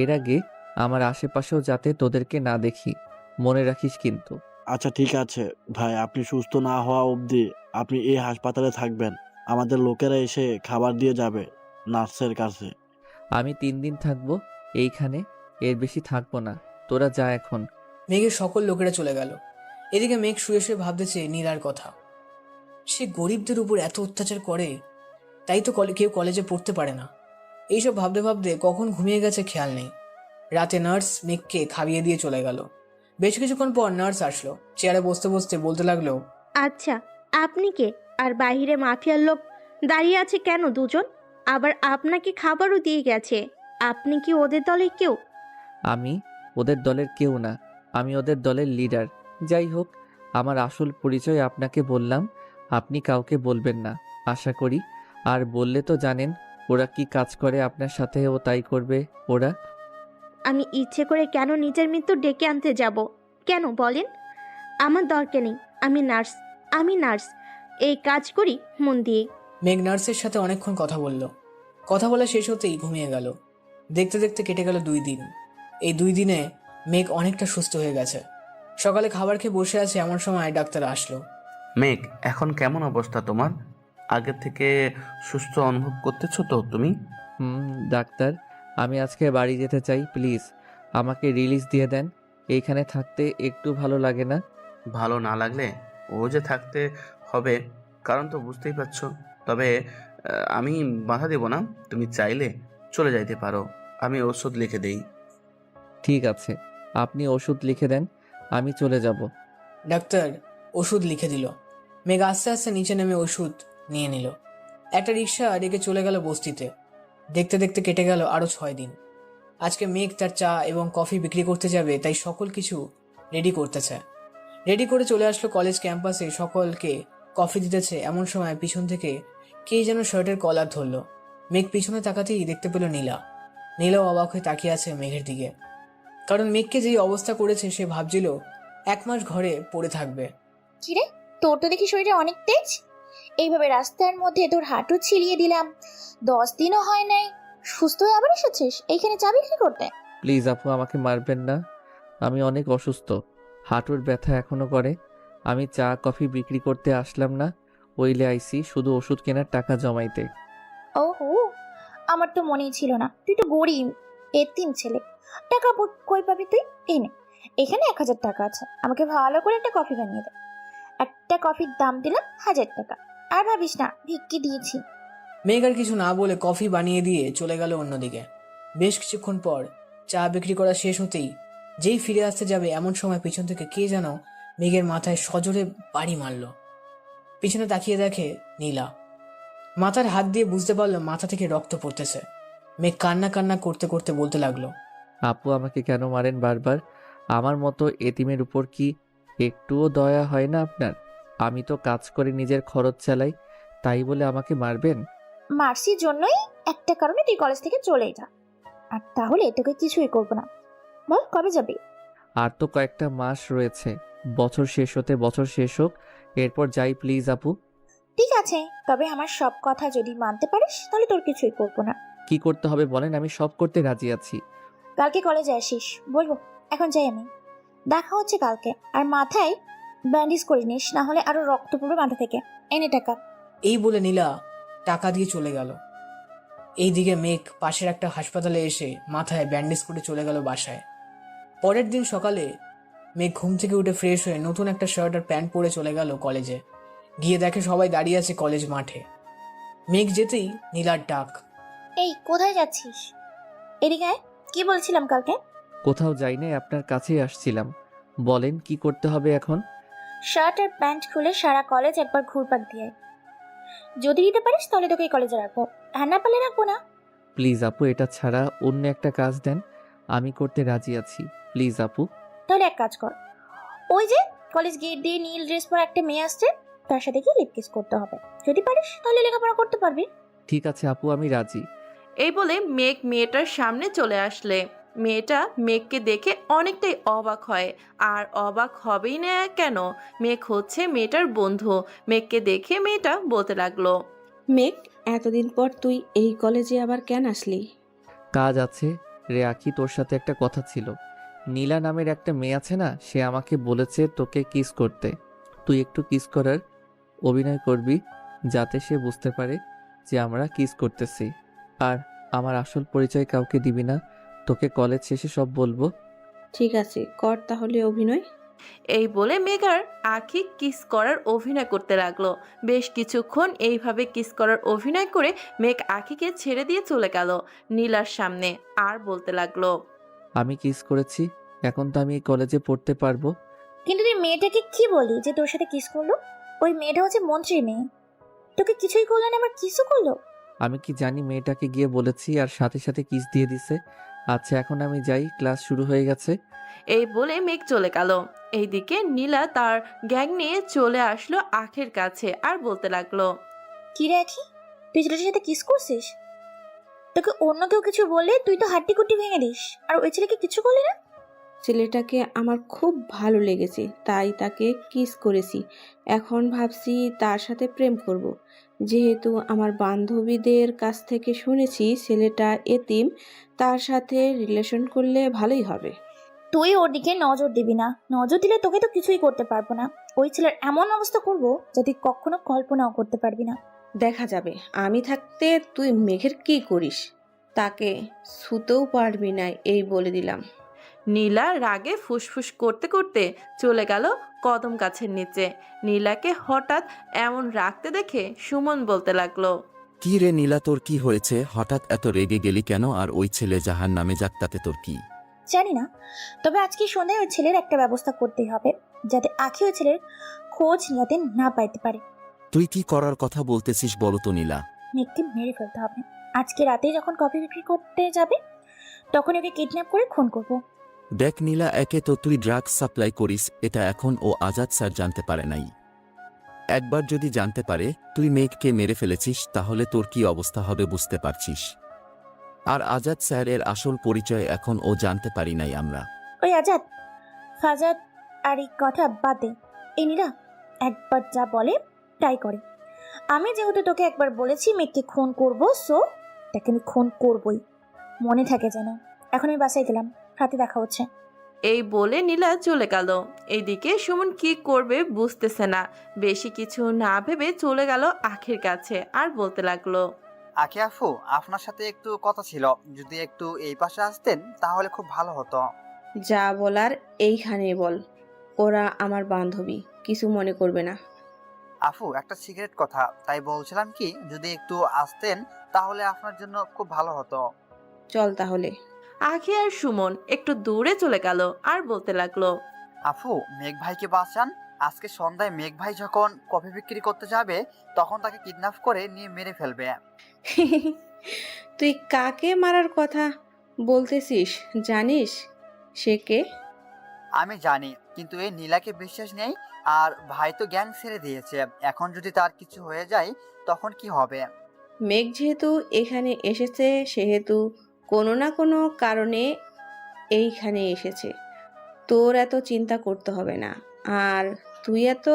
এর আগে আমার আশেপাশেও যাতে তোদেরকে না দেখি, মনে রাখিস কিন্তু। আচ্ছা ঠিক আছে ভাই, আপনি সুস্থ না হওয়া অবধি আপনি এই হাসপাতালে থাকবেন। আমাদের লোকেরা এসে খাবার দিয়ে যাবে নার্সের কাছে। আমি 3 দিন থাকবো এইখানে, এর বেশি থাকবো না। তোরা যা এখন। মেঘের সকল লোকেরা চলে গেল। এদিকে মেঘ শুয়ে শুয়ে ভাবতেছে নীলার কথা। সে গরিবদের উপর এত অত্যাচার করে, তাই তো কেউ কলেজে পড়তে পারে না। এইসব ভাবতে ভাবতে কখন ঘুমিয়ে গেছে খেয়াল নেই। রাতে নার্স মেঘকে খাইয়ে দিয়ে চলে গেল। বেশ কিছুক্ষণ পর নার্স আসলো, চেয়ারে বসতে বসতে বলতে লাগলো, আচ্ছা, আপনি কে? আর বাইরে মাফিয়ার লোক দাঁড়িয়ে আছে কেন দুজন? আবার আপনাকে খাবারও দিয়ে গেছে। আপনি কি ওদের দলের কেউ? আমি ওদের দলের কেউ না, আমি ওদের দলের লিডার। যাই হোক, আমার আসল পরিচয় আপনাকে বললাম, আপনি কাউকে বলবেন না আশা করি। আর বললে তো জানেন ওরা কি কাজ করে আপনার সাথে, ও তাই করবে ওরা। আমি ইচ্ছে করে কেন নিজের মৃত্যু ডেকে আনতে যাব? কেন বলেন? আমার দরকার নেই। আমি নার্স, এই কাজ করি মন দিয়ে। মেঘ নার্সের সাথে অনেকক্ষণ কথা বলল। কথা বলা শেষ হতেই ঘুমিয়ে গেল। দেখতে দেখতে কেটে গেল 2 দিন। এই 2 দিনে মেঘ অনেকটা সুস্থ হয়ে গেছে। সকালে খাবার খেয়ে বসে আছে এমন সময় ডাক্তার আসলো। মেঘ, এখন কেমন অবস্থা তোমার? আগের থেকে সুস্থ অনুভব করতেছো তো তুমি? ডাক্তার, আমি আজকে বাড়ি যেতে চাই, প্লিজ আমাকে রিলিজ দিয়ে দেন। এইখানে থাকতে একটু ভালো লাগে না। ভালো না লাগলে ও যে থাকতে হবে, কারণ তো বুঝতেই পারছো। তবে আমি বাধা দেব না, তুমি চাইলে চলে যাইতে পারো। আমি ওষুধ লিখে দেই। ঠিক আছে, আপনি ওষুধ লিখে দেন, আমি চলে যাব। ডাক্তার ওষুধ লিখে দিল। মেঘ আস্তে আস্তে নিচে নেমে ওষুধ নিয়ে নিল। একটা রিক্সা রেখে চলে গেল বস্তিতে। দেখতে দেখতে কেটে গেল আরো 6 দিন। আজকে মেঘ তার চা এবং কফি বিক্রি করতে যাবে, তাই সকল কিছু রেডি করতেছে। রেডি করে চলে আসলো কলেজ ক্যাম্পাসে। সকলকে কফি দিতেছে এমন সময় পিছন থেকে কে যেন শার্টের কলার ধরলো। মেঘ পিছনে তাকাতেই দেখতে পেল নীলা। নীলাও অবাক হয়ে তাকিয়ে আছে মেঘের দিকে, কারণ মেঘকে যেই অবস্থা করেছে সে ভাবছিল 1 মাস ঘরে পড়ে থাকবে। কিরে, তোর তো দেখি শরীরে অনেক তেজ। এইভাবে রাস্তার মধ্যে তোর হাঁটু ছিলিয়ে দিলাম, 10 দিনও হয় নাই, সুস্থ হয়ে আবার এসেছিস এইখানে চা বিক্রি করতে? প্লিজ আপু, আমাকে মারবেন না। আমি অনেক অসুস্থ, হাঁটুর ব্যথা এখনো করে। আমি চা কফি বিক্রি করতে আসলাম না, ওইলে আইসি শুধু ওষুধ কেনার টাকা জমাইতে। ওহো, আমার তো মনেই ছিল না। তুই তো গরিব এতিম ছেলে, টাকা কই পাবি তুই? এই নে, এখানে 1000 টাকা আছে, আমাকে ভালো করে একটা কফি বানিয়ে দে। একটা কফির দাম দিলাম 1000 টাকা। আর ভাবিস না ভিক্ষি দিয়েছি। মেঘ আর কিছু না বলে কফি বানিয়ে দিয়ে চলে গেল অন্যদিকে। বেশ কিছুক্ষণ পর চা বিক্রি করা শেষ হতেই যেই ফিরে আসতে যাবে এমন সময় পিছন থেকে কে যেন মেঘের মাথায় সজোরে বাড়ি মারল। পিছনে তাকিয়ে দেখে নীলা। মাথার হাত দিয়ে বুঝতে পারলো মাথা থেকে রক্ত পড়তেছে। মেঘ কান্না কান্না করতে করতে বলতে লাগলো, আপু আমাকে কেন মারেন বারবার? আমার মতো এতিমের উপর কি একটুও দয়া হয় না আপনার? আমি তো কাজ করে নিজের খরচ চালাই, তাই বলে আমাকে মারবেন? মার্সির জন্যই একটা কারণে তুই কলেজ থেকে চলে যা, আর তাহলে তোকে কিছুই করবো না। বল কবে যাবি? আর তো কয়েকটা মাস রয়েছে, বছর শেষ হোক, এরপর যাই প্লিজ আপু। ঠিক আছে, তবে আমার সব কথা যদি মানতে পারিস তাহলে তোর কিছুই করবো না। কি করতে হবে বলেন, আমি সব করতে রাজি আছি। কালকে কলেজে আসিস বলবো। এখন যাই আমি, দেখা হচ্ছে কালকে। আর মাথায় ব্যান্ডেজ করে নিস, না হলে আরো রক্ত পড়বে মাথা থেকে। এনে টাকা। এই বলে নীলা টাকা দিয়ে চলে গেল। এইদিকে মেঘ পাশের একটা হাসপাতালে এসে মাথায় ব্যান্ডেজ করে চলে গেল বাসায়। পরের দিন সকালে মেঘ ঘুম থেকে উঠে ফ্রেশ হয়ে নতুন একটা শার্ট আর প্যান্ট পরে চলে গেল কলেজে। গিয়ে দেখে সবাই দাঁড়িয়ে আছে কলেজ মাঠে। মেঘ যেতেই নীলার ডাক। এই কোথায় যাচ্ছিস? এদিকে আয়। কি বলছিলাম কালকে? কোথাও যাই নাই, আপনার কাছেই আসছিলাম। বলেন কি করতে হবে এখন? শার্ট আর প্যান্ট খুলে সারা কলেজ একবার ঘুরপাক দিয়ে আয়। যদি দিতে পারিস তাহলে তোকে এই কলেজে রাখবো, আর না পারলে রাখবো না। প্লিজ আপু, এটা ছাড়া অন্য একটা কাজ দেন, আমি করতে রাজি আছি। প্লিজ আপু। তাহলে এক কাজ কর, ওই যে কলেজ গেট দিয়ে নীল ড্রেস পরা একটা মেয়ে আসছে, তার সাথে কি লিপ কিস করতে হবে। যদি পারিস তাহলে লেখাপড়া করতে পারবি। ঠিক আছে আপু, আমি রাজি। এই বলে মেঘ মেয়েটার সামনে চলে আসলে মেয়েটা মেঘকে দেখে অনেকটাই অবাক হয়। আর অবাক হবেই না কেন, মেঘ হচ্ছে মেয়েটার বন্ধু। মেঘকে দেখে মেয়েটা বলতে লাগলো, মেঘ, এতদিন পর তুই এই কলেজে আবার কেন আসলি? কাজ আছে রে আখি, তোর সাথে একটা কথা ছিল। নীলা নামের একটা মেয়ে আছে না, সে আমাকে বলেছে তোকে কিস করতে। তুই একটু কিস করার অভিনয় করবি, যাতে সে বুঝতে পারে যে আমরা কিস করতেছি। আর আমার আসল পরিচয় কাউকে দিবি না, তোকে কলেজ শেষে সব বলবো। ঠিক আছে, কর তাহলে অভিনয়। এই বলে মেঘ আর আখি কিস করার অভিনয় করতে লাগলো। বেশ কিছুক্ষণ এইভাবে কিস করার অভিনয় করে মেঘ আখিকে ছেড়ে দিয়ে চলে গেল নীলার সামনে। আর বলতে লাগলো, আমি কিস করেছি, এখন তো আমি এই কলেজে পড়তে পারবো। কিন্তু তুই মেয়েটাকে কি বলি যে তোর সাথে কিস করলো? ওই মেয়েটা হচ্ছে মন্ত্রীর মেয়ে, তোকে কিছুই করলো না, আবার কিসও করলো। আমি কি জানি, মেয়েটাকে গিয়ে বলেছি আর সাথে সাথে কিস দিয়ে দিছে। আচ্ছা এখন আমি যাই, ক্লাস শুরু হয়ে গেছে। এই বলে মেঘ চলে গেল। এইদিকে নীলা তার গ্যাং নিয়ে চলে আসলো আখির কাছে আর বলতে লাগলো, কি রে আখি, তুই ছেলেটার সাথে কিস করছিস? তোকে অন্য কেউ কিছু বললে তুই তো হাড্ডি কুট্টি ভেঙে দিস, আর ওই ছেলেকে কিছু করলি না। ছেলেটাকে আমার খুব ভালো লেগেছে, তাই তাকে কিস করেছি। এখন ভাবছি তার সাথে প্রেম করব। যেহেতু আমার বান্ধবীদের কাছ থেকে শুনেছি ছেলেটা এতিম, তার সাথে রিলেশন করলে ভালোই হবে। তুই ওর দিকে নজর দিবি না, নজর দিলে তোকে তো কিছুই করতে পারবো না। ওই ছেলের এমন অবস্থা করবো যা তুই কখনো কল্পনাও করতে পারবি না। দেখা যাবে, আমি থাকতে তুই মেঘের কি করিস, তাকে ছুতেও পারবি না, এই বলে দিলাম। নীলা রাগে ফুসফুস করতে করতে চলে গেল কদম গাছের নিচে। নীলাকে হঠাৎ এমন রাগতে দেখে সুমন বলতে লাগলো, কি রে নীলা, তোর কি হয়েছে? হঠাৎ এত রেগে গেলি কেন? আর ওই ছেলে জাহান নামে যাক, তাতে তোর কি? জানি না, তবে আজকে সন্ধ্যায় ওই ছেলের একটা ব্যবস্থা করতেই হবে, যাতে আখি ওই ছেলের খোঁজ যাতে না পাইতে পারে। তুই কি করার কথা বলতেছিস বলো তো নীলা? মেঘকে মেরে ফেলতে হবে। আজকে রাতে যখন কফি বিক্রি করতে যাবে তখন ওকে কিডন্যাপ করে খুন করব। দেখ নীলা, একে তো তুই ড্রাগস সাপ্লাই করিস, এটা এখন ও আজাদ স্যার জানতে পারে নাই। একবার যদি জানতে পারে তুই মেঘকে মেরে ফেলেছিস, তাহলে তোর কি অবস্থা হবে বুঝতে পারছিস। আর আজাদ স্যার এর আসল পরিচয় এখন ও জানতে পারি নাই আমরা। ওই আজাদ ফাজাদ আর এই কথা বাদ দে। এই নীলা একবার যা বলে তাই করে। আমি যেহেতু তোকে একবার বলেছি মেঘকে খুন করব, সো তাকে আমি খুন করবই, মনে থাকে যেন। এখন আমি বাসায় গেলাম, রাতে দেখা হচ্ছে। এই বলে নীলা চলে গেল। এইদিকে সুমন কি করবে বুঝতেছে না। বেশি কিছু না ভেবে চলে গেল আখির কাছে আর বলতে লাগলো, আখি আফু, আপনার সাথে একটু কথা ছিল, যদি একটু এই পাশে আসতেন তাহলে খুব ভালো হতো। যা বলার এইখানেই বল, ওরা আমার বান্ধবী, কিছু মনে করবে না। আফু, একটা সিগারেট কথা, তাই বলছিলাম কি যদি একটু আসতেন তাহলে আপনার জন্য খুব ভালো হতো। চল তাহলে। আখি আর সুমন একটু দূরে চলে গেল আর বলতে লাগলো, আফু, মেঘ ভাইকে বাঁচান। আজকে সন্ধ্যায় মেঘ ভাই যখন কফি বিক্রি করতে যাবে তখন তাকে কিডন্যাপ করে নিয়ে মেরে ফেলবে। তুই কাকে মারার কথা বলতেছিস জানিস সে কে? আমি জানি, কিন্তু এই নীলাকে বিশ্বাস নেই। আর ভাই তো গ্যাং ছেড়ে দিয়েছে, এখন যদি তার কিছু হয়ে যায় তখন কি হবে? মেঘ যেহেতু এখানে এসেছে, সেহেতু কোনো না কোনো কারণে এইখানে এসেছে, তোর এত চিন্তা করতে হবে না। আর তুই এত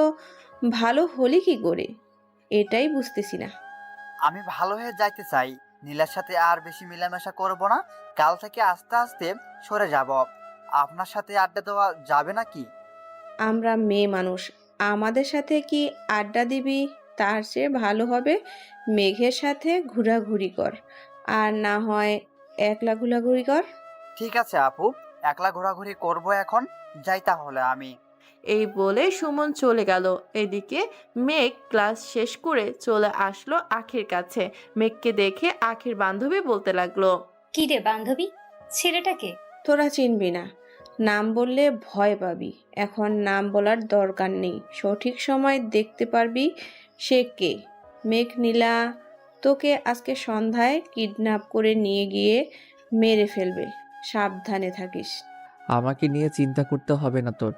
ভালো হলি কি করে, এটাই বুঝতেছি না। আমি ভালো হয়ে যাইতে চাই, নীলার সাথে আর বেশি মেলামেশা করব না। কাল থেকে আস্তে আস্তে সরে যাব। আপনার সাথে আড্ডা দেওয়া যাবে নাকি? আমরা মেয়ে মানুষ, আমাদের সাথে কি আড্ডা দিবি? তার চেয়ে ভালো হবে মেঘের সাথে ঘোরাঘুরি কর, আর না হয় একলা ঘোরাঘুরি কর। ঠিক আছে আপু, একলা ঘোরাঘুরি করব এখন। যাই তাহলে আমি। এই বলে সুমন চলে গেল। এদিকে মেঘ ক্লাস শেষ করে চলে আসলো আখির কাছে। মেঘকে দেখে আখির বান্ধবী বলতে লাগলো, কি রে বান্ধবী, ছেলেটাকে? তোরা চিনবি না, নাম বললে ভয় পাবি। এখন নাম বলার দরকার নেই, সঠিক সময় দেখতে পারবি সে কে। মেঘ নীলা তোকে আজকে সন্ধ্যায় কিডন্যাপ করে নিয়ে গিয়ে মেরে ফেলবে, সাবধানে থাকিস। আমাকে নিয়ে চিন্তা করতে হবে না তোর।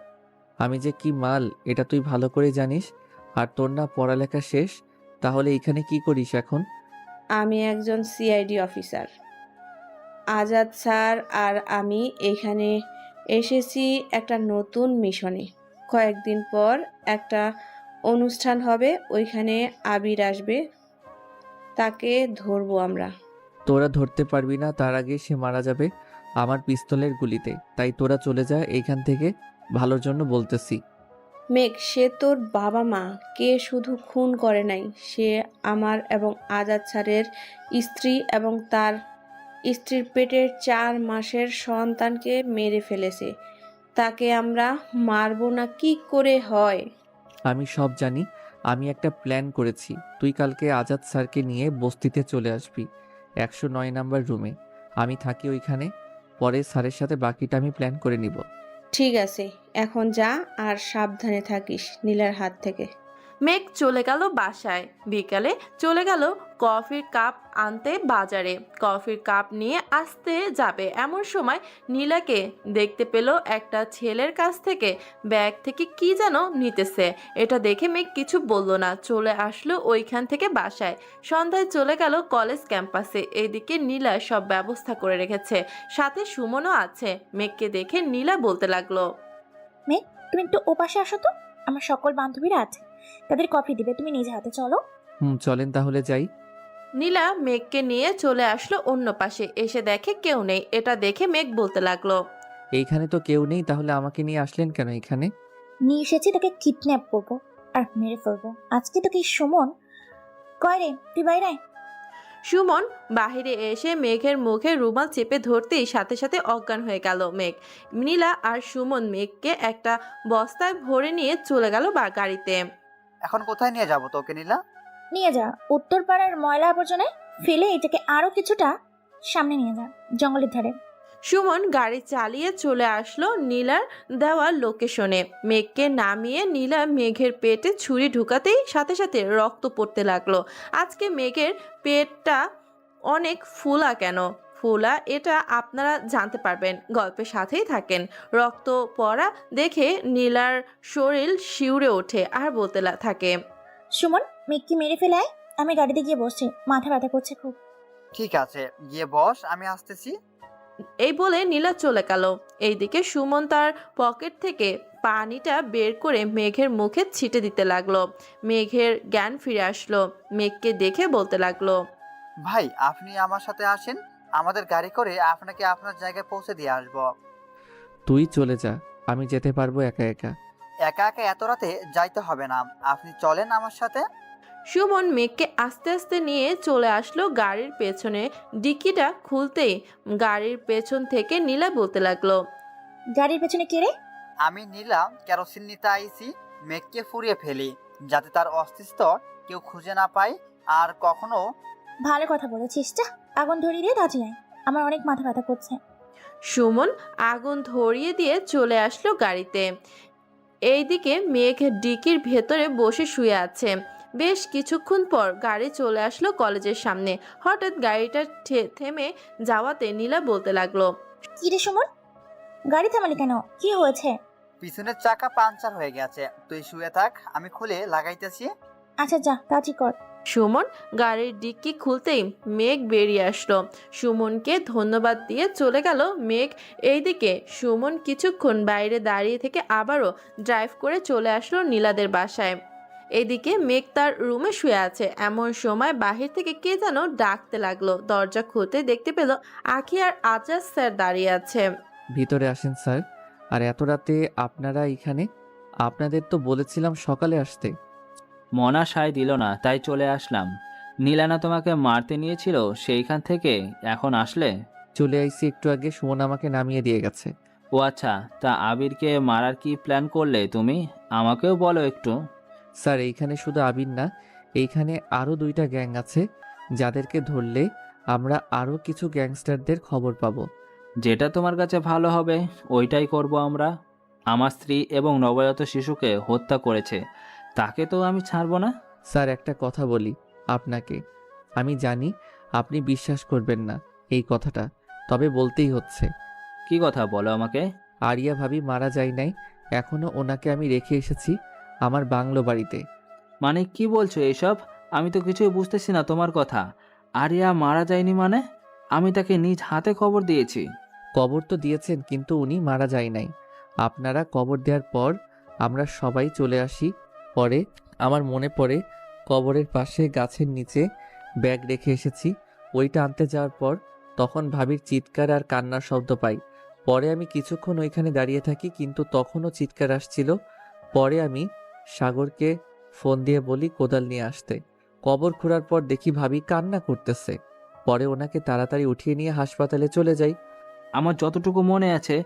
আমি যে কি মাল এটা তুই ভালো করে জানিস। আর তোর না পড়ালেখা শেষ, তাহলে এখানে কি করিস এখন? আমি একজন সিআইডি অফিসার। আজাদ স্যার আর আমি এখানে এসেছি একটা নতুন মিশনে। কয়েকদিন পর একটা অনুষ্ঠান হবে, ওইখানে আবির আসবে, তাকে ধরবো আমরা। তোরা ধরতে পারবি না, তার আগে সে মারা যাবে আমার পিস্তলের গুলিতে। তাই তোরা চলে যা এইখান থেকে, ভালোর জন্য বলতেছি। মেঘ, সে তোর বাবা মা কে শুধু খুন করে নাই, সে আমার এবং আজাদ স্যারের স্ত্রী এবং তার স্ত্রীর পেটের 4 মাসের সন্তানকে মেরে ফেলেছে। তাকে আমরা মারবো না কি করে হয়? আমি সব জানি। আমি একটা প্ল্যান করেছি। তুই কালকে আজাদ স্যারকে নিয়ে বস্তিতে চলে আসবি, 109 নাম্বার রুমে। আমি থাকি ওইখানে, পরে স্যারের সাথে বাকিটা আমি প্ল্যান করে নিব। ঠিক আছে, এখন যা, আর সাবধানে থাকিস নীলার হাত থেকে। মেঘ চলে গেল বাসায়। বিকালে চলে গেল কফির কাপ আনতে বাজারে। কফির কাপ নিয়ে আসতে যাবে এমন সময় নীলাকে দেখতে পেল একটা ছেলের কাছ থেকে ব্যাগ থেকে কি যেন নিতেছে। এটা দেখে মেঘ কিছু বলল না, চলে আসলো ওইখান থেকে বাসায়। সন্ধ্যায় চলে গেল কলেজ ক্যাম্পাসে। এদিকে নীলা সব ব্যবস্থা করে রেখেছে, সাথে সুমনও আছে। মেঘকে দেখে নীলা বলতে লাগলো, মেঘ, তুমি একটু ওপাশে আসো তো, আমার সকল বান্ধবীরা আছে, তাদের কফি দিবে, তুমি নিজে হাতে চলো। চলেন তাহলে যাই। নীলা মেঘকে নিয়ে চলে আসলো অন্য পাশে। এসে দেখে কেউ নেই। এটা দেখে মেঘ বলতে লাগলো, এইখানে তো কেউ নেই, তাহলে আমাকে নিয়ে আসলেন কেন এখানে? নিয়ে এসেছি তোকে কিডন্যাপ করবো আর মেরে ফেলবো। আজকে তোকে সুমন কয় রে, তুই বাইরে আয়। সুমন বাহিরে এসে মেঘের মুখে রুমাল চেপে ধরতেই সাথে সাথে অজ্ঞান হয়ে গেল মেঘ। নীলা আর সুমন মেঘকে একটা বস্তায় ভরে নিয়ে চলে গেল গাড়িতে। এখন কোথায় নিয়ে যাব তোকে নীলা? নিয়ে যা উত্তরপাড়ার ময়লা আবর্জনায় ফেলে এটাকে আরো কিছুটা সামনে নিয়ে যা, জঙ্গলের ধারে। সুমন গাড়ি চালিয়ে চলে আসলো নীলার দেওয়া লোকেশনে। মেঘকে নামিয়ে নীলা মেঘের পেটে ছুরি ঢুকাতেই সাথে সাথে রক্ত পড়তে লাগলো। আজকে মেঘের পেটটা অনেক ফুলা কেন? ফুলা এটা আপনারা জানতে পারবেন, গল্পের সাথেই থাকেন। রক্ত পড়া দেখে নীলার শরীর শিউরে ওঠে আর বলতে থাকে, সুমন, মেঘকে মেরে ফেলে আয়, আমি গাড়িতে গিয়ে বসছি, মাথা ব্যথা করছে খুব। ঠিক আছে, গিয়ে বস, আমি আসতেছি। এই বলে নীলা চলে গেল। এইদিকে সুমন তার পকেট থেকে পানিটা বের করে মেঘের মুখে ছিটে দিতে লাগলো। মেঘের জ্ঞান ফিরে আসলো। মেঘকে দেখে বলতে লাগলো, ভাই, আপনি আমার সাথে আসেন, আমাদের গাড়ি করে আপনাকে আপনার জায়গায় পৌঁছে দিয়ে আসবো। তুই চলে যা, আমি যেতে পারবো একা একা। একা একা এত রাতে যাইতে হবে না, আপনি চলেন আমার সাথে। সুমন মেঘকে আস্তে আস্তে নিয়ে চলে আসলো গাড়ির পেছনে। ডিকিটা খুলতেই গাড়ির পেছন থেকে নীলা বলতে লাগলো, গাড়ির পেছনে কে রে? আমি নীলা, কেরোসিন নিতে আইছি, মেঘকে ফুরিয়ে ফেলি, যাতে তার অস্তিত্ব কেউ খুঁজে না পায় আর কখনো। ভালো কথা বলেছিস, যা আগুন ধরিয়ে দিয়ে দাঁড়িয়ে আয়, আমার অনেক মাথা ব্যথা করছে। সুমন আগুন ধরিয়ে দিয়ে চলে আসলো গাড়িতে। এইদিকে মেঘ ডিকির ভেতরে বসে শুয়ে আছে। বেশ কিছুক্ষণ পর গাড়ি চলে আসলো কলেজের সামনে। হঠাৎ গাড়িটা থেমে যাওয়াতে নীলা বলতে লাগলো, কি রে সুমন, গাড়ি থামালি কেন, কি হয়েছে? পিছনের চাকা পাঞ্চার হয়ে গেছে, তুই শুয়ে থাক, আমি খুলে লাগাইতেছি। আচ্ছা যা, তাড়াতাড়ি কর। সুমন গাড়ির ডিক্কি খুলতেই মেঘ বেরিয়ে আসলো। সুমনকে ধন্যবাদ দিয়ে চলে গেল মেঘ। এইদিকে সুমন কিছুক্ষণ বাইরে দাঁড়িয়ে থেকে আবারও ড্রাইভ করে চলে আসলো নীলাদের বাসায়। এদিকে মেঘ তার রুমে শুয়ে আছে। এমন সময় বাহির থেকে কে যেন ডাকতে লাগলো। দরজা খুলতে দেখতে পেল আখি আর আজাদ স্যার দাঁড়িয়ে আছে। ভিতরে আসেন স্যার। আর এত রাতে আপনারা এখানে? আপনাদের তো বলেছিলাম সকালে আসতে। মনা সায় দিল না, তাই চলে আসলাম। নীলানা তোমাকে মারতে নিয়েছিল, সেইখান থেকে এখন আসলে? চলে আইসি একটু আগে, সুমন আমাকে নামিয়ে দিয়ে গেছে। ও আচ্ছা, তা আবিরকে মারার কি প্ল্যান করলে তুমি? আমাকেও বলো একটু। স্যার এইখানে শুধু আবির না, এইখানে আরও 2টা গ্যাং আছে, যাদেরকে ধরলে আমরা আরও কিছু গ্যাংস্টারদের খবর পাবো। যেটা তোমার কাছে ভালো হবে ওইটাই করব আমরা। আমার স্ত্রী এবং নবজাত শিশুকে হত্যা করেছে, তাকে তো আমি ছাড়বো না। স্যার একটা কথা বলি আপনাকে, আমি জানি আপনি বিশ্বাস করবেন না এই কথাটা, তবে বলতেই হচ্ছে। কি কথা বলো আমাকে। আরিয়া ভাবি মারা যায় নাই, এখনও ওনাকে আমি রেখে এসেছি আমার বাংলো বাড়িতে। মানে কি বলছো এসব? আমি তো কিছুই বুঝতেছি না তোমার কথা। আরিয়া মারা যায়নি মানে? আমি তাকে নিজ হাতে খবর দিয়েছি। কবর তো দিয়েছেন, কিন্তু উনি মারা যায় নাই। আপনারা কবর দেওয়ার পর আমরা সবাই চলে আসি। পরে আমার মনে পড়ে কবরের পাশে গাছের নিচে ব্যাগ রেখে এসেছি। ওইটা আনতে যাওয়ার পর তখন ভাবির চিৎকার আর কান্নার শব্দ পাই। পরে আমি কিছুক্ষণ ওইখানে দাঁড়িয়ে থাকি, কিন্তু তখনও চিৎকার আসছিল। পরে আমি সাগরকে ফোন দিয়ে বলি কোদাল নিয়ে আসতে। কবর খোঁড়ার পর দেখি ভাবি কান্না করতেছে। পরে ওনাকে তাড়াতাড়ি উঠিয়ে নিয়ে হাসপাতালে চলে যাই। আমার যতটুকু মনে আছে